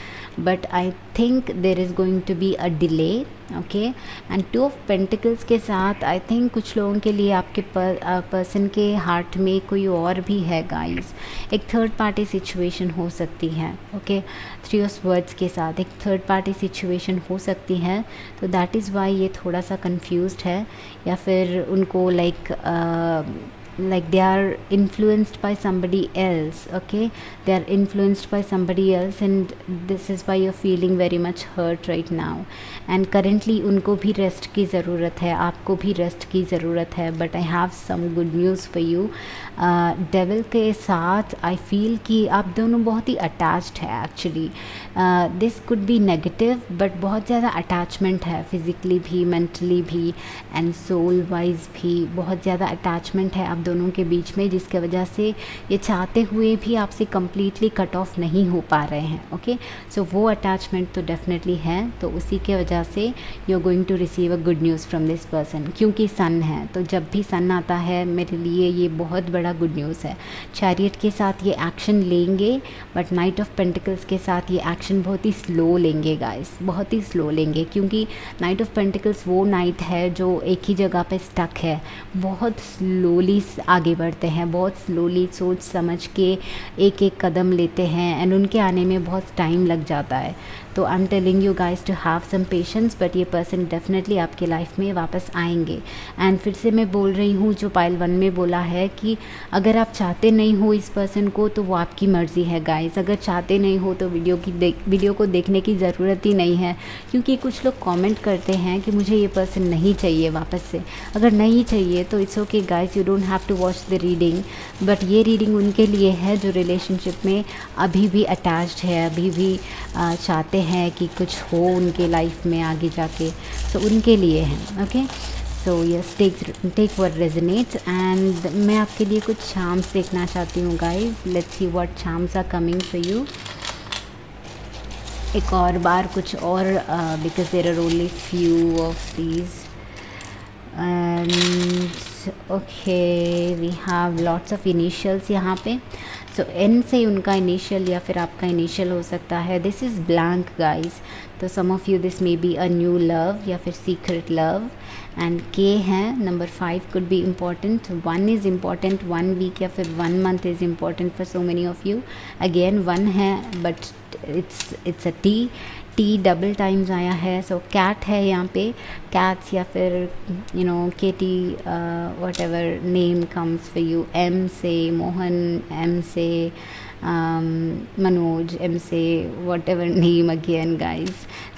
Speaker 1: but I think there is going to be a delay. Okay, and 2 of pentacles के साथ आई थिंक कुछ लोगों के लिए आपके पर्सन के हार्ट में कोई और भी है गाइस। एक थर्ड पार्टी सिचुएशन हो सकती है। ओके, 3 ऑफ स्वर्ड्स के साथ एक थर्ड पार्टी सिचुएशन हो सकती है, तो दैट इज़ वाई ये थोड़ा सा कंफ्यूज्ड है, या फिर उनको like like they are influenced by somebody else. Okay, they are influenced by somebody else, and this is why you're feeling very much hurt right now. And currently उनको भी रेस्ट की ज़रूरत है, आपको भी रेस्ट की ज़रूरत है. But I have some good news for you. Devil के साथ आई फील कि आप दोनों बहुत ही अटैच्ड है actually. This could be negative, but बहुत ज़्यादा अटैचमेंट है, फिज़िकली भी, मेंटली भी, एंड सोल वाइज भी बहुत ज़्यादा अटैचमेंट है आप दोनों के बीच में, जिसके वजह से ये चाहते हुए भी आपसे कम्प्लीटली कट ऑफ नहीं हो पा रहे हैं. ओके, सो वो अटैचमेंट तो डेफिनेटली है. तो उसी के वजह से you are going to receive a good news from this person, क्योंकि सन है. तो जब भी सन आता है मेरे लिए ये बहुत बड़ा गुड न्यूज़ है. चैरियट के साथ ये एक्शन लेंगे, बट नाइट ऑफ पेंटिकल्स के साथ ये एक्शन बहुत ही स्लो लेंगे गाइस, बहुत ही स्लो लेंगे, क्योंकि नाइट ऑफ पेंटिकल्स वो नाइट है जो एक ही जगह पे स्टक है. बहुत स्लोली आगे बढ़ते हैं, बहुत स्लोली सोच समझ के एक एक कदम लेते हैं, एंड उनके आने में बहुत टाइम लग जाता है. तो I am telling you guys to have some patience, but ये पर्सन डेफिनेटली आपके लाइफ में वापस आएंगे. एंड फिर से मैं बोल रही हूँ जो पाइल 1 में बोला है कि अगर आप चाहते नहीं हो इस पर्सन को तो वो आपकी मर्ज़ी है गाइस. अगर चाहते नहीं हो तो वीडियो को देखने की ज़रूरत ही नहीं है, क्योंकि कुछ लोग कमेंट करते हैं कि मुझे ये पर्सन नहीं चाहिए वापस से. अगर नहीं चाहिए तो it's okay guys, you don't have to watch the reading. But ये रीडिंग उनके लिए है जो रिलेशनशिप में अभी भी अटैच्ड है, अभी भी चाहते हैं कि कुछ हो उनके लाइफ में आगे जाके. तो उनके लिए है. Okay, so yes, take what resonates. And मैं आपके लिए कुछ चार्म्स देखना चाहती हूँ guys. Let's see what charms are coming for you. एक और बार कुछ और, because there are only few of these. And okay, we have lots of initials यहाँ पे. सो एन से उनका इनिशियल या फिर आपका इनिशियल हो सकता है. This is blank guys. तो some of you this may be a new love या फिर सीक्रेट लव. एंड के हैं. Number 5 could be important. 1 is important. 1 week या फिर 1 month is important for so many of you. Again 1 है, but it's a T double times आया है. सो कैट है यहाँ पे. कैट्स या फिर you know Katie, whatever name comes for you. M से मोहन, एम से मनोज, एम से whatever name again guys.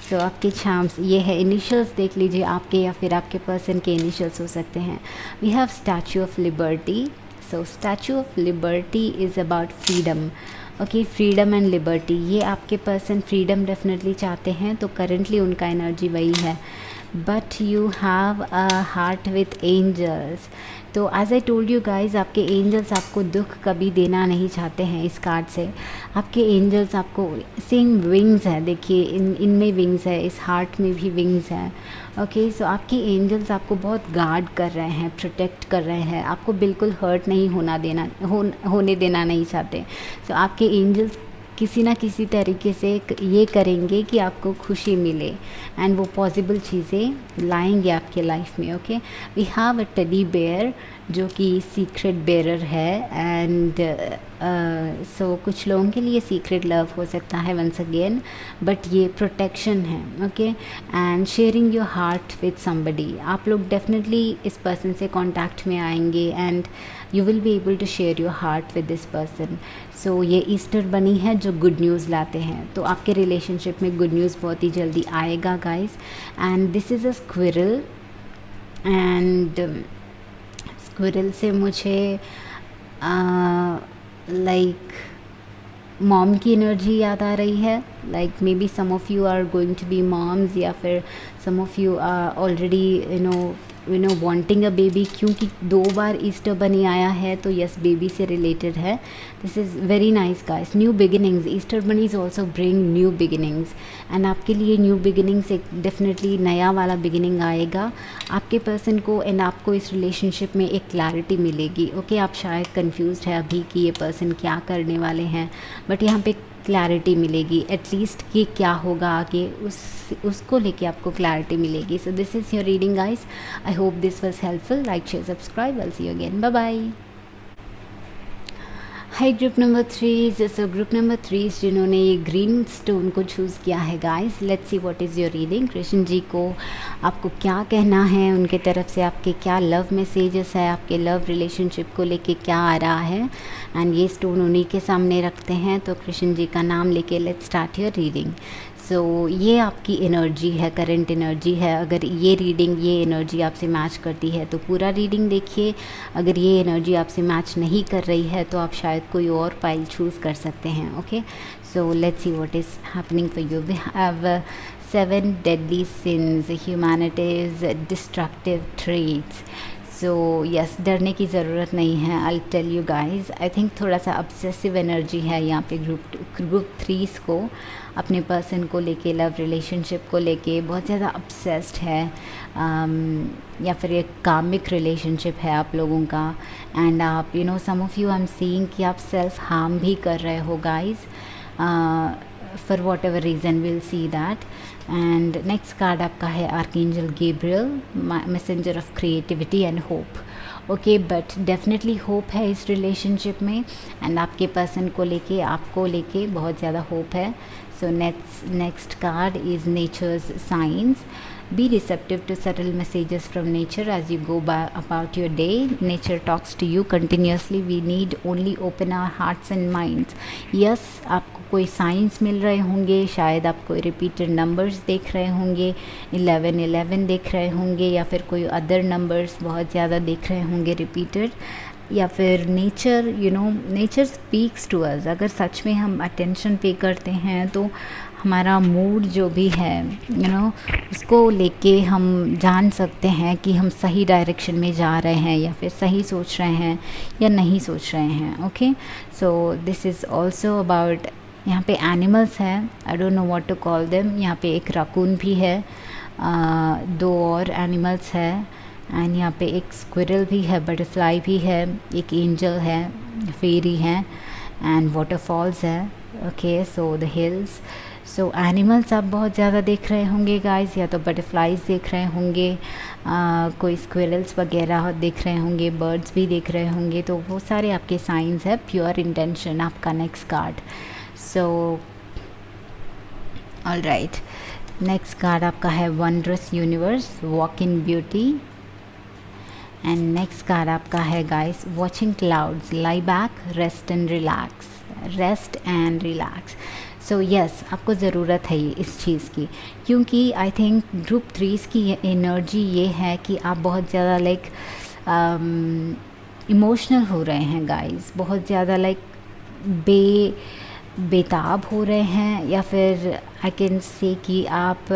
Speaker 1: So आपके चार्म्स ये है. इनिशियल्स देख लीजिए, आपके या फिर आपके पर्सन के इनिशियल्स हो सकते हैं. We have Statue of Liberty. So Statue of Liberty is about freedom. Okay, freedom and liberty. ये आपके पर्सन फ्रीडम डेफिनेटली चाहते हैं, तो करेंटली उनका एनर्जी वही है. But you have a heart with angels. तो as I told you guys, आपके एंजल्स आपको दुख कभी देना नहीं चाहते हैं. इस कार्ड से आपके एंजल्स आपको सेम विंग्स है. देखिए इनमें विंग्स है, इस हार्ट में भी विंग्स हैं. ओके, सो आपके एंजल्स आपको बहुत गार्ड कर रहे हैं, प्रोटेक्ट कर रहे हैं. आपको बिल्कुल हर्ट नहीं होने देना नहीं चाहते. सो आपके एंजल्स किसी ना किसी तरीके से ये करेंगे कि आपको खुशी मिले, एंड वो पॉसिबल चीज़ें लाएंगे आपके लाइफ में. Okay, we have a teddy bear जो कि सीक्रेट बेरर है. एंड सो कुछ लोगों के लिए सीक्रेट लव हो सकता है वंस अगेन, बट ये प्रोटेक्शन है. Okay, and sharing your heart with somebody. आप लोग डेफिनेटली इस पर्सन से कांटेक्ट में आएंगे, and you will be able to share your heart with this person. So ये ईस्टर बनी है जो गुड न्यूज़ लाते हैं. तो आपके रिलेशनशिप में गुड न्यूज़ बहुत ही जल्दी आएगा guys. And this is a squirrel. And squirrel से मुझे लाइक मॉम की एनर्जी याद आ रही है. Like maybe some of you are going to be moms, या फिर some of you are already you know wanting a baby, क्योंकि 2 बार ईस्टर बनी आया है, तो यस बेबी से रिलेटेड है. This is very nice guys. New beginnings. Easter bunnies also bring new beginnings, and आपके लिए न्यू बिगिनिंग्स एक डेफिनेटली नया वाला बिगिनिंग आएगा आपके पर्सन को. एंड आपको इस रिलेशनशिप में एक क्लैरिटी मिलेगी. ओके, आप शायद कन्फ्यूज्ड है अभी कि ये पर्सन क्या करने वाले हैं, बट यहाँ पे क्लैरिटी मिलेगी एटलीस्ट कि क्या होगा आगे, उसको लेके आपको क्लैरिटी मिलेगी. So this is your reading guys. I hope this was helpful. Like, share, subscribe. I will see you again. Bye bye. Hi group number three. So group number three जिन्होंने ये ग्रीन स्टोन को चूज़ किया है guys, let's see what is your reading. Krishna ji को आपको क्या कहना है, उनके तरफ से आपके क्या लव मैसेजेस है, आपके लव रिलेशनशिप को लेके क्या आ रहा है। एंड ये स्टोन उन्हीं के सामने रखते हैं, तो कृष्ण जी का नाम लेके लेट्स स्टार्ट योर रीडिंग। सो ये आपकी एनर्जी है, करंट एनर्जी है। अगर ये रीडिंग, ये एनर्जी आपसे मैच करती है तो पूरा रीडिंग देखिए। अगर ये एनर्जी आपसे मैच नहीं कर रही है तो आप शायद कोई और पाइल चूज़ कर सकते हैं। Okay, so let's see what is happening for you. We have 7 deadly sins, humanity's destructive traits. So yes, डरने की ज़रूरत नहीं है। I tell you guys, I think थोड़ा सा ऑब्सेसिव एनर्जी है यहाँ पे ग्रुप थ्रीज़ को, अपने पर्सन को लेके, लव रिलेशनशिप को लेके बहुत ज़्यादा ऑब्सेस्ड है। या फिर एक कामिक रिलेशनशिप है आप लोगों का। एंड आप some of you I am seeing कि आप सेल्फ हार्म भी कर रहे हो guys, for whatever reason, will see that. And next card आपका है archangel Gabriel, messenger of creativity and hope. Okay, but definitely hope है इस रिलेशनशिप में, एंड आपके पर्सन को लेके, आपको लेके बहुत ज़्यादा होप है। So next card is nature's science. Be receptive to subtle messages from nature as you go about your day. Nature talks to you continuously. We need only open our hearts and minds. Yes, आपको कोई साइंस मिल रहे होंगे, शायद आप कोई रिपीटेड नंबर्स देख रहे होंगे, 11 देख रहे होंगे, या फिर कोई अदर नंबर्स बहुत ज़्यादा देख रहे होंगे रिपीटेड, या फिर nature nature speaks to us. अगर सच में हम अटेंशन पे करते हैं तो हमारा मूड जो भी है उसको लेके हम जान सकते हैं कि हम सही डायरेक्शन में जा रहे हैं या फिर सही सोच रहे हैं या नहीं सोच रहे हैं। Okay, so this is also about, यहाँ पे एनिमल्स हैं, I don't know what to call them. यहाँ पे एक राकून भी है, 2 और एनिमल्स है, एंड यहाँ पे एक स्क्विरल भी है, बटरफ्लाई भी है, एक एंजल है, फेरी है, एंड वाटरफॉल्स है। Okay, so the hills. So animals आप बहुत ज़्यादा देख रहे होंगे गाइस, या तो बटरफ्लाइज देख रहे होंगे, कोई स्क्विरल्स वगैरह देख रहे होंगे, बर्ड्स भी देख रहे होंगे, तो वो सारे आपके साइंस है। प्योर इंटेंशन आपका next card. So all right, next card आपका है wondrous universe, walk in beauty. And next card आपका है guys watching clouds, lie back, rest and relax, rest and relax. So yes, आपको ज़रूरत है इस चीज़ की, क्योंकि आई थिंक ग्रुप थ्रीज़ की एनर्जी ये है कि आप बहुत ज़्यादा लाइक इमोशनल हो रहे हैं गाइस, बहुत ज़्यादा लाइक बेताब हो रहे हैं, या फिर आई कैन से कि आप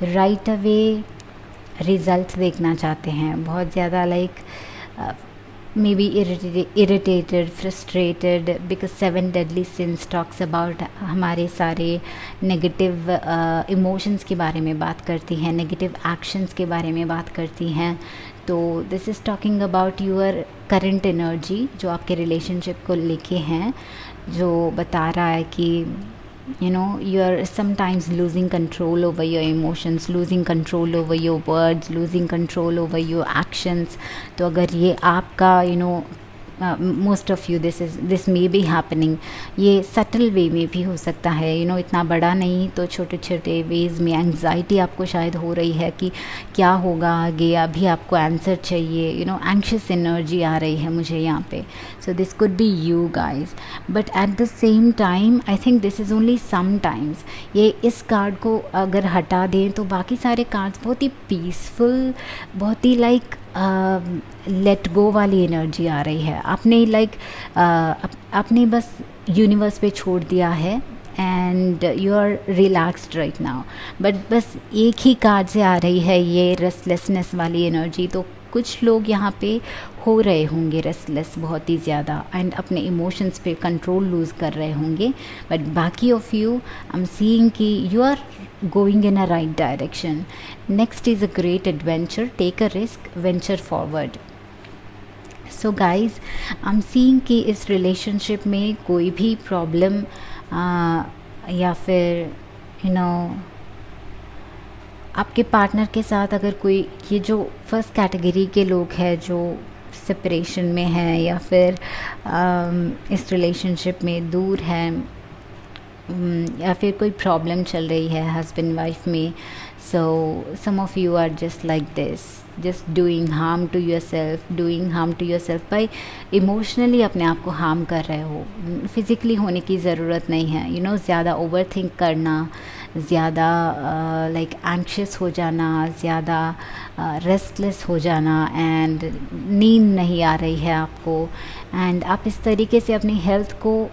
Speaker 1: राइट अवे रिज़ल्ट देखना चाहते हैं। बहुत ज़्यादा like may be irritated, frustrated, because 7 deadly sins talks about हमारे सारे नेगेटिव इमोशंस के बारे में बात करती हैं, नेगेटिव एक्शंस के बारे में बात करती हैं। तो this is talking about your current energy जो आपके रिलेशनशिप को लेके हैं, जो बता रहा है कि you are sometimes losing control over your emotions, losing control over your words, losing control over your actions. तो अगर ये आपका most of you this may be happening, ये सटल वे में भी हो सकता है, इतना बड़ा नहीं, तो छोटे छोटे वेज में एंग्जाइटी आपको शायद हो रही है कि क्या होगा आगे, अभी आपको आंसर चाहिए, एंग्शियस एनर्जी आ रही है मुझे यहाँ पे। So this could B you guys, but at the same time I think this is only sometimes. ये इस कार्ड को अगर हटा दें तो बाकी सारे कार्ड्स बहुत ही पीसफुल, बहुत ही लाइक लेट गो वाली एनर्जी आ रही है। आपने लाइक आपने बस यूनिवर्स पे छोड़ दिया है and you are relaxed right now, but बस एक ही कार्ड से आ रही है ये रेस्टलेसनेस वाली एनर्जी। तो कुछ लोग यहाँ पे हो रहे होंगे रेस्टलेस बहुत ही ज़्यादा, एंड अपने इमोशंस पे कंट्रोल लूज़ कर रहे होंगे, बट बाकी of you I am seeing कि you are going in a right direction. Next is a great adventure. Take a risk, venture forward. So guys, I'm seeing कि इस relationship में कोई भी problem या फिर आपके पार्टनर के साथ अगर कोई, ये जो फर्स्ट कैटेगरी के लोग हैं जो सेपरेशन में है या फिर इस रिलेशनशिप में दूर है, या फिर कोई प्रॉब्लम चल रही है हस्बैंड वाइफ में. So some of you are just like this, just doing harm to yourself by emotionally अपने आप को हार्म कर रहे हो. फिज़िकली होने की ज़रूरत नहीं है. यू नो, ज़्यादा ओवर थिंक करना, ज़्यादा लाइक एंक्शियस हो जाना, ज़्यादा रेस्टलेस हो जाना, एंड नींद नहीं आ रही है आपको, एंड आप इस तरीके से अपनी हेल्थ को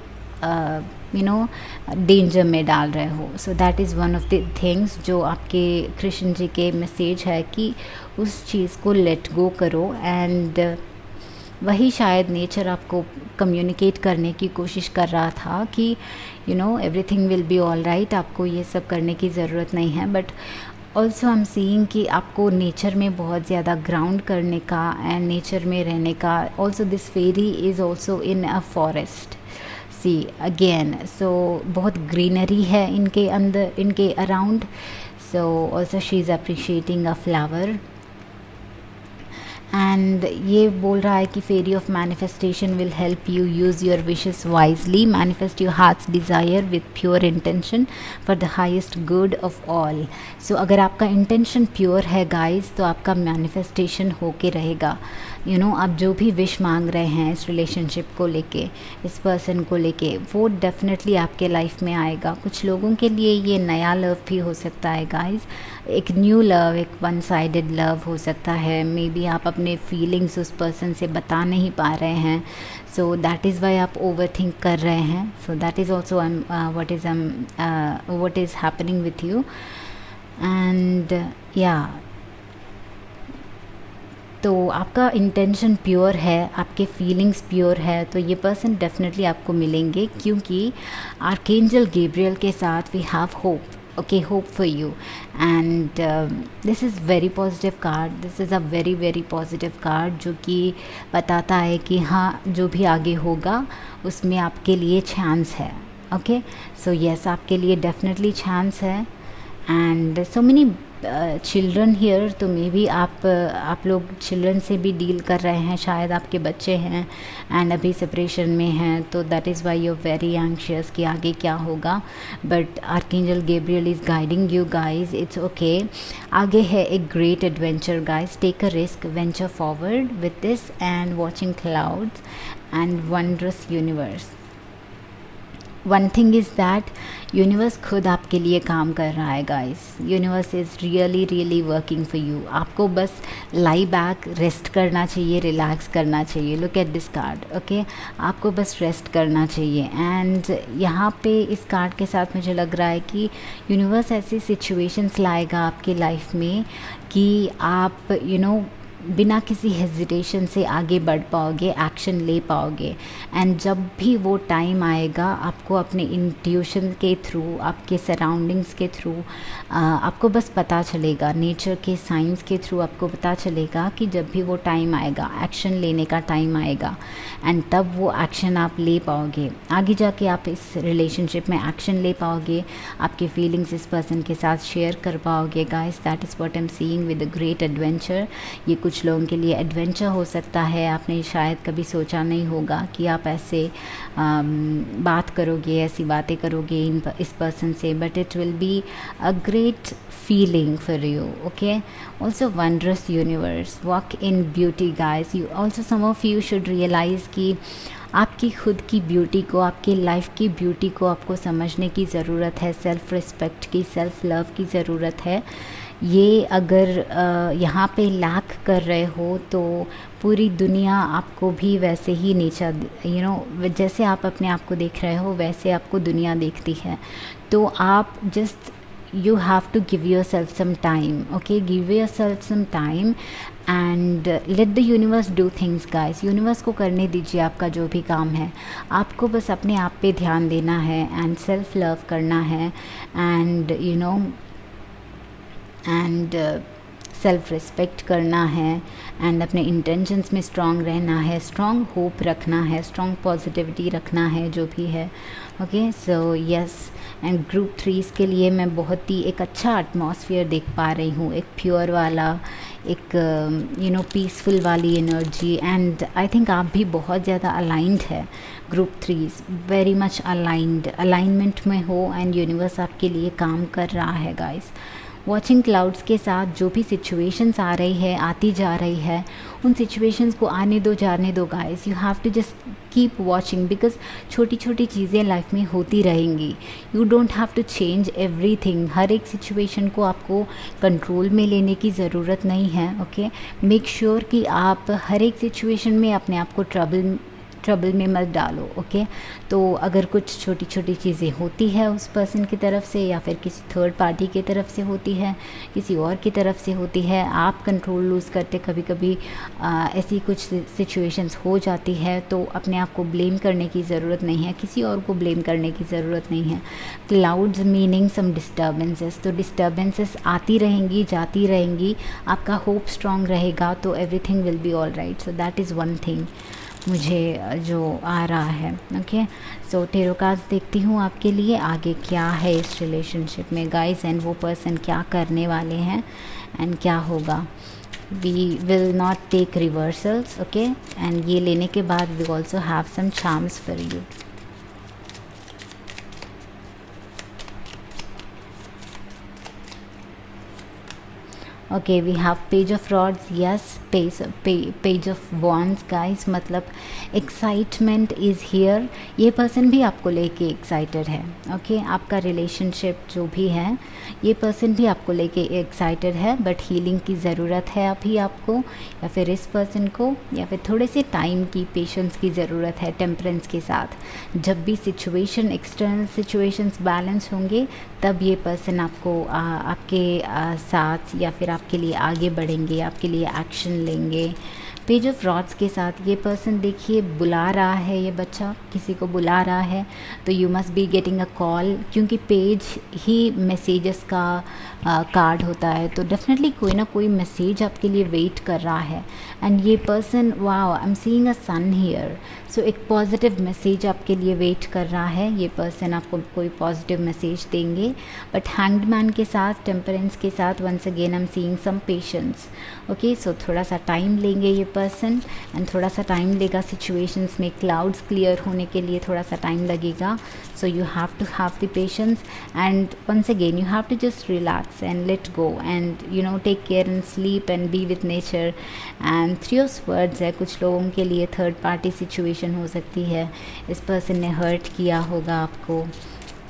Speaker 1: डेंजर में डाल रहे हो. सो that is one of the things जो आपके कृष्ण जी के मैसेज है कि उस चीज़ को लेट गो करो. एंड वही शायद नेचर आपको कम्युनिकेट करने की कोशिश कर रहा था कि everything will be all right, आपको ये सब करने की ज़रूरत नहीं है. But also I am seeing कि आपको नेचर में बहुत ज़्यादा ग्राउंड करने का एंड नेचर में रहने का. Also this fairy is also in a forest, see again. So बहुत ग्रीनरी है इनके अंदर, इनके around. So also she is appreciating a flower. And ये बोल रहा है कि fairy of manifestation will help you use your wishes wisely, manifest your heart's desire with pure intention for the highest good of all. So अगर आपका इंटेंशन प्योर है गाइस, तो आपका मैनिफेस्टेशन होके रहेगा. आप जो भी विश मांग रहे हैं इस रिलेशनशिप को लेके, इस पर्सन को लेके, वो डेफिनेटली आपके लाइफ में आएगा. कुछ लोगों के लिए ये नया लव भी हो सकता है गाइस, एक न्यू लव, एक वन साइडेड लव हो सकता है. मे बी आप अपने फीलिंग्स उस पर्सन से बता नहीं पा रहे हैं, सो दैट इज़ वाई आप ओवर थिंक कर रहे हैं. So that is also what is happening with you. And yeah, तो आपका इंटेंशन प्योर है, आपके फीलिंग्स प्योर है, तो ये पर्सन डेफिनेटली आपको मिलेंगे, क्योंकि आर्कएंजल गैब्रियल के साथ we have hope. Okay, hope for you. And this is very positive card. This is a very very positive card जो कि बताता है कि हाँ, जो भी आगे होगा उसमें आपके लिए चांस है. ओके, सो यस, आपके लिए डेफिनेटली चांस है. And so many children here, तो मे बी आप लोग चिल्ड्रन से भी डील कर रहे हैं, शायद आपके बच्चे हैं एंड अभी सेपरेशन में हैं, तो that is why you are very anxious कि आगे क्या होगा. But archangel Gabriel is guiding you guys. It's okay. आगे है एक great adventure guys. Take a risk, venture forward with this and watching clouds and wondrous universe. One thing is that universe खुद आपके लिए काम कर रहा है guys. Universe is really really working for you. आपको बस लाई बैक, रेस्ट करना चाहिए, रिलैक्स करना चाहिए. Look at this card. Okay, आपको बस रेस्ट करना चाहिए. एंड यहाँ पे इस कार्ड के साथ मुझे लग रहा है कि यूनिवर्स ऐसी सिचुएशंस लाएगा आपकी लाइफ में कि आप बिना किसी हेजिटेशन से आगे बढ़ पाओगे, एक्शन ले पाओगे. एंड जब भी वो टाइम आएगा, आपको अपने इंट्यूशन के थ्रू, आपके सराउंडिंग्स के थ्रू आपको बस पता चलेगा, नेचर के साइंस के थ्रू आपको पता चलेगा कि जब भी वो टाइम आएगा, एक्शन लेने का टाइम आएगा, एंड तब वो एक्शन आप ले पाओगे. आगे जाके आप इस रिलेशनशिप में एक्शन ले पाओगे, आपके फीलिंग्स इस पर्सन के साथ शेयर कर पाओगे guys. That is what I am seeing with a great adventure. ये कुछ लोगों के लिए एडवेंचर हो सकता है. आपने शायद कभी सोचा नहीं होगा कि आप ऐसे बात करोगे, ऐसी बातें करोगे इस पर्सन से, but it will be a great feeling for you. Okay, also wondrous universe, walk in beauty guys. You also some of you should realise कि आपकी खुद की ब्यूटी को, आपकी लाइफ की ब्यूटी को आपको समझने की ज़रूरत है. सेल्फ़ रिस्पेक्ट की, सेल्फ़ लव की ज़रूरत है. ये अगर यहाँ पे लैक कर रहे हो तो पूरी दुनिया आपको भी वैसे ही नीचा जैसे आप अपने आप को देख रहे हो वैसे आपको दुनिया देखती है. तो आप just you have to give yourself some time. Okay, give yourself some time and let the universe do things guys. Universe को करने दीजिए आपका जो भी काम है. आपको बस अपने आप पे ध्यान देना है एंड सेल्फ लव करना है एंड सेल्फ़ रिस्पेक्ट करना है एंड अपने इंटेंशंस में स्ट्रॉन्ग रहना है, स्ट्रॉन्ग होप रखना है, स्ट्रॉन्ग पॉजिटिविटी रखना है, जो भी है. Okay, so yes. And group 3 के लिए मैं बहुत ही एक अच्छा एटमॉस्फेयर देख पा रही हूँ, एक प्योर वाला, एक पीसफुल वाली एनर्जी। एंड आई थिंक आप भी बहुत ज़्यादा अलाइंड है, ग्रुप 3 वेरी मच अलाइनमेंट में हो एंड यूनिवर्स आपके लिए काम कर रहा है गाइस। वॉचिंग क्लाउड्स के साथ जो भी सिचुएशंस आ रही है, आती जा रही है, उन सिचुएशंस को आने दो, जाने दो guys. You have to just keep watching, because छोटी छोटी चीज़ें लाइफ में होती रहेंगी। You don't have to change everything. हर एक सिचुएशन को आपको कंट्रोल में लेने की ज़रूरत नहीं है। ओके, मेक श्योर कि आप हर एक सिचुएशन में अपने आप को ट्रबल में मत डालो। ओके, तो अगर कुछ छोटी छोटी चीज़ें होती है उस पर्सन की तरफ से, या फिर किसी थर्ड पार्टी की तरफ से होती है, किसी और की तरफ से होती है, आप कंट्रोल लूज़ करते कभी कभी ऐसी कुछ सिचुएशंस हो जाती है, तो अपने आप को ब्लेम करने की ज़रूरत नहीं है, किसी और को ब्लेम करने की ज़रूरत नहीं है। क्लाउड्स मीनिंग सम डिस्टर्बेंसेस, तो डिस्टर्बेंसेस आती रहेंगी, जाती रहेंगी, आपका होप स्ट्रॉन्ग रहेगा, तो everything will be all right. So that is one thing मुझे जो आ रहा है। ओके, सो टेरो कार्ड्स देखती हूँ आपके लिए आगे क्या है इस रिलेशनशिप में गाइस, एंड वो पर्सन क्या करने वाले हैं एंड क्या होगा। We will not take reversals. Okay, and ये लेने के बाद we also have some charms for you. Okay, we have page of rods, yes, page of wands guys, मतलब एक्साइटमेंट इज़ हियर। ये पर्सन भी आपको लेके एक्साइटेड है। ओके, आपका रिलेशनशिप जो भी है, ये पर्सन भी आपको लेके एक्साइटेड है, बट हीलिंग की ज़रूरत है अभी आपको, या फिर इस पर्सन को, या फिर थोड़े से टाइम की, पेशेंस की ज़रूरत है टेम्परेंस के साथ। जब भी सिचुएशन, एक्सटर्नल सिचुएशंस बैलेंस होंगे, तब ये पर्सन आपको आपके साथ या फिर आपके लिए आगे बढ़ेंगे, आपके लिए एक्शन लेंगे। पेज ऑफ रॉड्स के साथ ये पर्सन देखिए बुला रहा है, ये बच्चा किसी को बुला रहा है, तो you must be getting a call, क्योंकि पेज ही मैसेजेस का कार्ड होता है, तो डेफिनेटली कोई ना कोई मैसेज आपके लिए वेट कर रहा है। एंड ये person, wow, I am seeing a sun here, so एक पॉजिटिव मैसेज आपके लिए वेट कर रहा है। ये पर्सन आपको कोई पॉजिटिव मैसेज देंगे, बट हैंग्ड मैन के साथ, टेम्परेंस के साथ, once again I am seeing some patience. Okay, so थोड़ा सा टाइम लेंगे ये पर्सन, एंड थोड़ा सा टाइम लेगा सिचुएशंस में क्लाउड्स क्लियर होने के लिए, थोड़ा सा टाइम लगेगा। So you have to have the patience, and once again you have to just relax and let go, and take care and sleep and be with nature. And 3 of swords है, कुछ लोगों के लिए थर्ड पार्टी सिचुएशन हो सकती है, इस पर्सन ने हर्ट किया होगा आपको,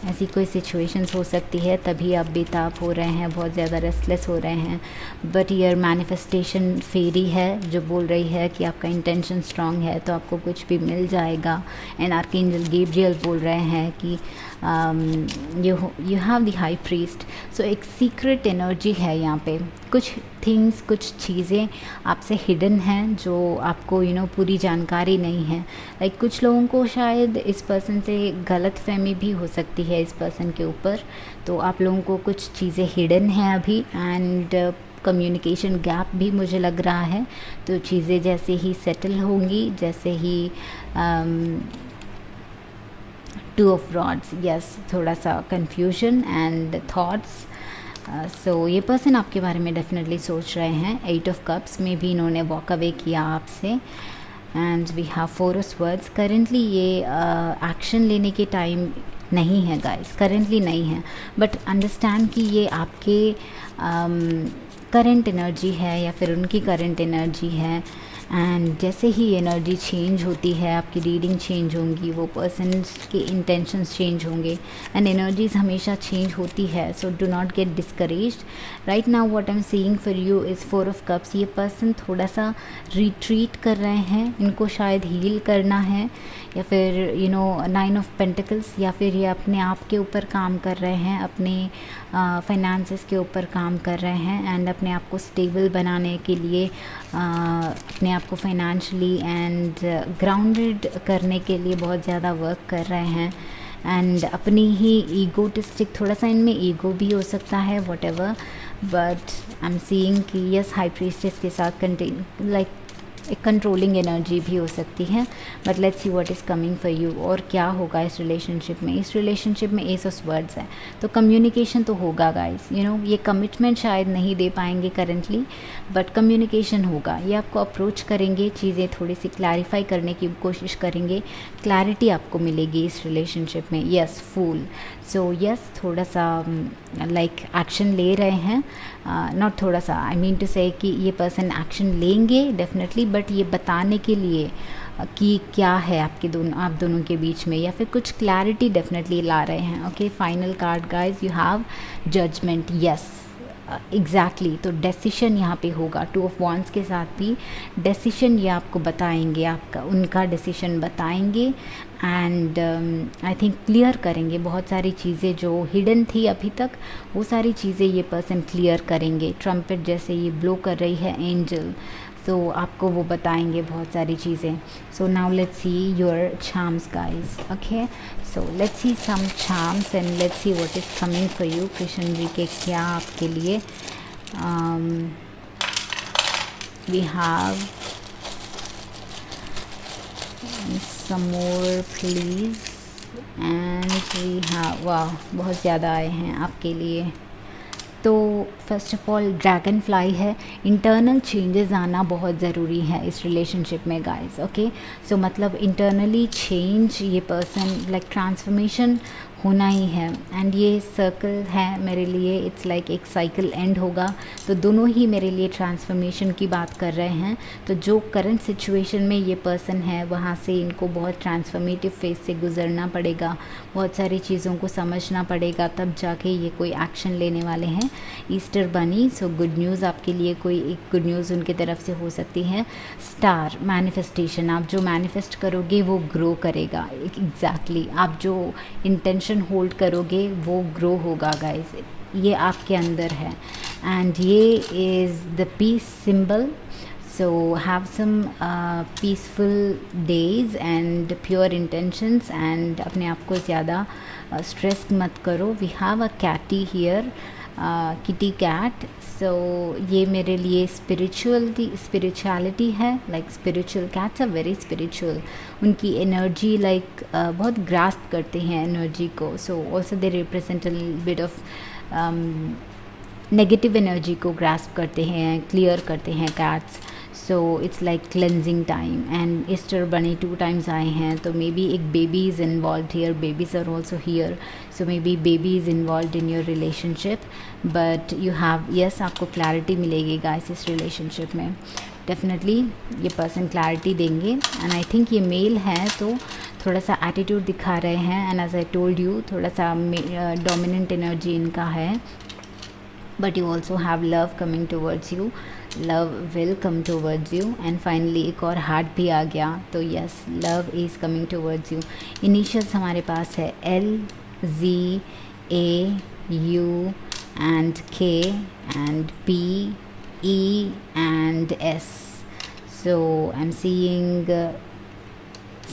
Speaker 1: ऐसी कोई सिचुएशंस हो सकती है, तभी आप बेताब हो रहे हैं, बहुत ज़्यादा रेस्टलेस हो रहे हैं। बट ईयर मैनिफेस्टेशन फेरी है जो बोल रही है कि आपका इंटेंशन स्ट्रांग है, तो आपको कुछ भी मिल जाएगा। एंड आर्कएंजल गैब्रियल बोल रहे हैं कि you have the high priest. So एक सीक्रेट एनर्जी है यहाँ पे, कुछ थिंग्स, कुछ चीज़ें आपसे हिडन हैं जो आपको पूरी जानकारी नहीं है। लाइक कुछ लोगों को शायद इस पर्सन से गलत फहमी भी हो सकती है इस पर्सन के ऊपर, तो आप लोगों को कुछ चीज़ें हिडन हैं अभी, एंड कम्युनिकेशन गैप भी मुझे लग रहा है। तो चीज़ें जैसे ही सेटल होंगी, जैसे ही 2 ऑफ रॉड्स, यस, थोड़ा सा कन्फ्यूजन एंड थॉट्स। सो ये पर्सन आपके बारे में डेफिनेटली सोच रहे हैं। 8 ऑफ कप्स में भी इन्होंने वॉक अवे किया आपसे, and we have 4 of swords. Currently ये एक्शन लेने के टाइम नहीं है गाइस, करेंटली नहीं है, बट अंडरस्टैंड कि ये आपके करंट एनर्जी है या फिर उनकी करंट एनर्जी है। एंड जैसे ही एनर्जी चेंज होती है, आपकी रीडिंग चेंज होंगी, वो पर्सन्स के इंटेंशंस चेंज होंगे, एंड एनर्जीज हमेशा चेंज होती है। So do not gate discouraged. Right now what I am seeing for you is 4 of cups. ये पर्सन थोड़ा सा रिट्रीट कर रहे हैं, इनको शायद हील करना है, या फिर 9 ऑफ पेंटिकल्स, या फिर ये अपने आप के ऊपर काम कर रहे हैं, अपने फाइनेंसेस के ऊपर काम कर रहे हैं, एंड अपने आप को स्टेबल बनाने के लिए, अपने आप को फाइनेंशियली एंड ग्राउंडेड करने के लिए बहुत ज़्यादा वर्क कर रहे हैं। एंड अपनी ही ईगोटिस्टिक, थोड़ा सा इनमें ईगो भी हो सकता है, whatever, but I am seeing कि यस, हाई प्रीस्टेस के साथ लाइक एक कंट्रोलिंग एनर्जी भी हो सकती है, but let's see what is coming for you. और क्या होगा इस रिलेशनशिप में? इस रिलेशनशिप में एस ऑफ वर्ड्स है, तो कम्युनिकेशन तो होगा गाइस। ये कमिटमेंट शायद नहीं दे पाएंगे करेंटली, बट कम्युनिकेशन होगा। ये आपको अप्रोच करेंगे, चीज़ें थोड़ी सी क्लैरिफाई करने की कोशिश करेंगे, क्लैरिटी आपको मिलेगी इस रिलेशनशिप में। यस, फूल। सो यस, थोड़ा सा लाइक एक्शन ले रहे हैं, नॉट थोड़ा सा, आई मीन टू से कि ये पर्सन एक्शन लेंगे डेफिनेटली, बट ये बताने के लिए कि क्या है आप दोनों के बीच में, या फिर कुछ क्लैरिटी डेफिनेटली ला रहे हैं। Okay, final card guys, you have judgement. Yes, exactly, तो डेसिशन यहाँ पे होगा। 2 ऑफ वांड्स के साथ भी डेसिशन ये आपको बताएंगे, आपका उनका डेसिशन बताएंगे, एंड आई थिंक क्लियर करेंगे बहुत सारी चीज़ें जो हिडन थी अभी तक, वो सारी चीज़ें ये पर्सन क्लियर करेंगे। ट्रम्पेट जैसे ये ब्लो कर रही है एंजल, तो आपको वो बताएंगे बहुत सारी चीज़ें। So now let's see your charms guys. Okay, so let's see some charms and let's see what is coming for you. Krishna ji के क्या आपके लिए? We have some more please and we have, वाह, बहुत ज़्यादा आए हैं आपके लिए। तो first of all dragon fly है। इंटरनल चेंजेस आना बहुत ज़रूरी है इस रिलेशनशिप में गाइस। ओके, सो मतलब इंटरनली चेंज, ये पर्सन लाइक ट्रांसफॉर्मेशन होना ही है, एंड ये सर्कल है मेरे लिए, इट्स लाइक एक साइकिल एंड होगा, तो दोनों ही मेरे लिए ट्रांसफॉर्मेशन की बात कर रहे हैं। तो जो करंट सिचुएशन में ये पर्सन है, वहाँ से इनको बहुत ट्रांसफॉर्मेटिव फेज से गुजरना पड़ेगा, बहुत सारी चीज़ों को समझना पड़ेगा, तब जाके ये कोई एक्शन लेने वाले हैं। ईस्टर बनी, सो गुड न्यूज़ आपके लिए, कोई एक गुड न्यूज़ उनकी तरफ से हो सकती है। स्टार, मैनिफेस्टेशन, आप जो मैनिफेस्ट करोगे वो ग्रो करेगा। एग्जैक्टली, आप जो इंटेंशन होल्ड करोगे वो ग्रो होगा गाइस, ये आपके अंदर है। एंड ये is the peace symbol, so have some peaceful days and pure intentions, and अपने आप को ज़्यादा स्ट्रेस मत करो। We have a Katie here, kitty cat, so ये मेरे लिए स्पिरिचुअलिटी है, like spiritual cats are very spiritual. उनकी एनर्जी लाइक बहुत ग्रास्प करते हैं एनर्जी को, so also they represent a bit of negative energy को ग्रास्प करते हैं, क्लियर करते हैं cats. So it's like cleansing time, and Easter bunny 2 times आए हैं, तो मे बी एक baby is involve here, babies are also here, so maybe baby is involve in your relationship, but you have, yes, आपको क्लैरिटी मिलेगी गाइस इस रिलेशनशिप में। डेफिनेटली ये पर्सन क्लैरिटी देंगे, एंड आई थिंक ये मेल है तो थोड़ा सा एटीट्यूड दिखा रहे हैं, and as I told you थोड़ा सा डोमिनेंट एनर्जी इनका है, but you also have love coming towards you, love will come towards you, and finally एक और हार्ट भी आ गया, तो yes, love is coming towards you। Initials हमारे पास है L, Z, A, U and K and P, E and S, so I'm seeing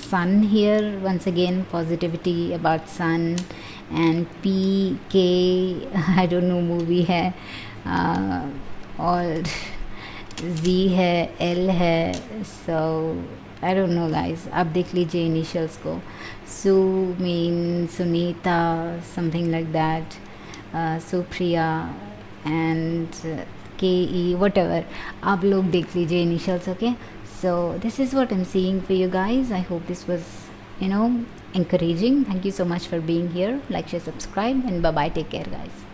Speaker 1: sun here once again, positivity about sun, and P, K, I don't know movie है, और Z है, L है, so I don't know guys, आप देख लीजिए इनिशियल्स को। सु mean Sunita, something like that, Supriya and KE, whatever, आप लोग देख लीजिए initials. Okay, so this is what I'm seeing for you guys. I hope this was encouraging. Thank you so much for being here. Like, share, subscribe, and bye bye, take care guys.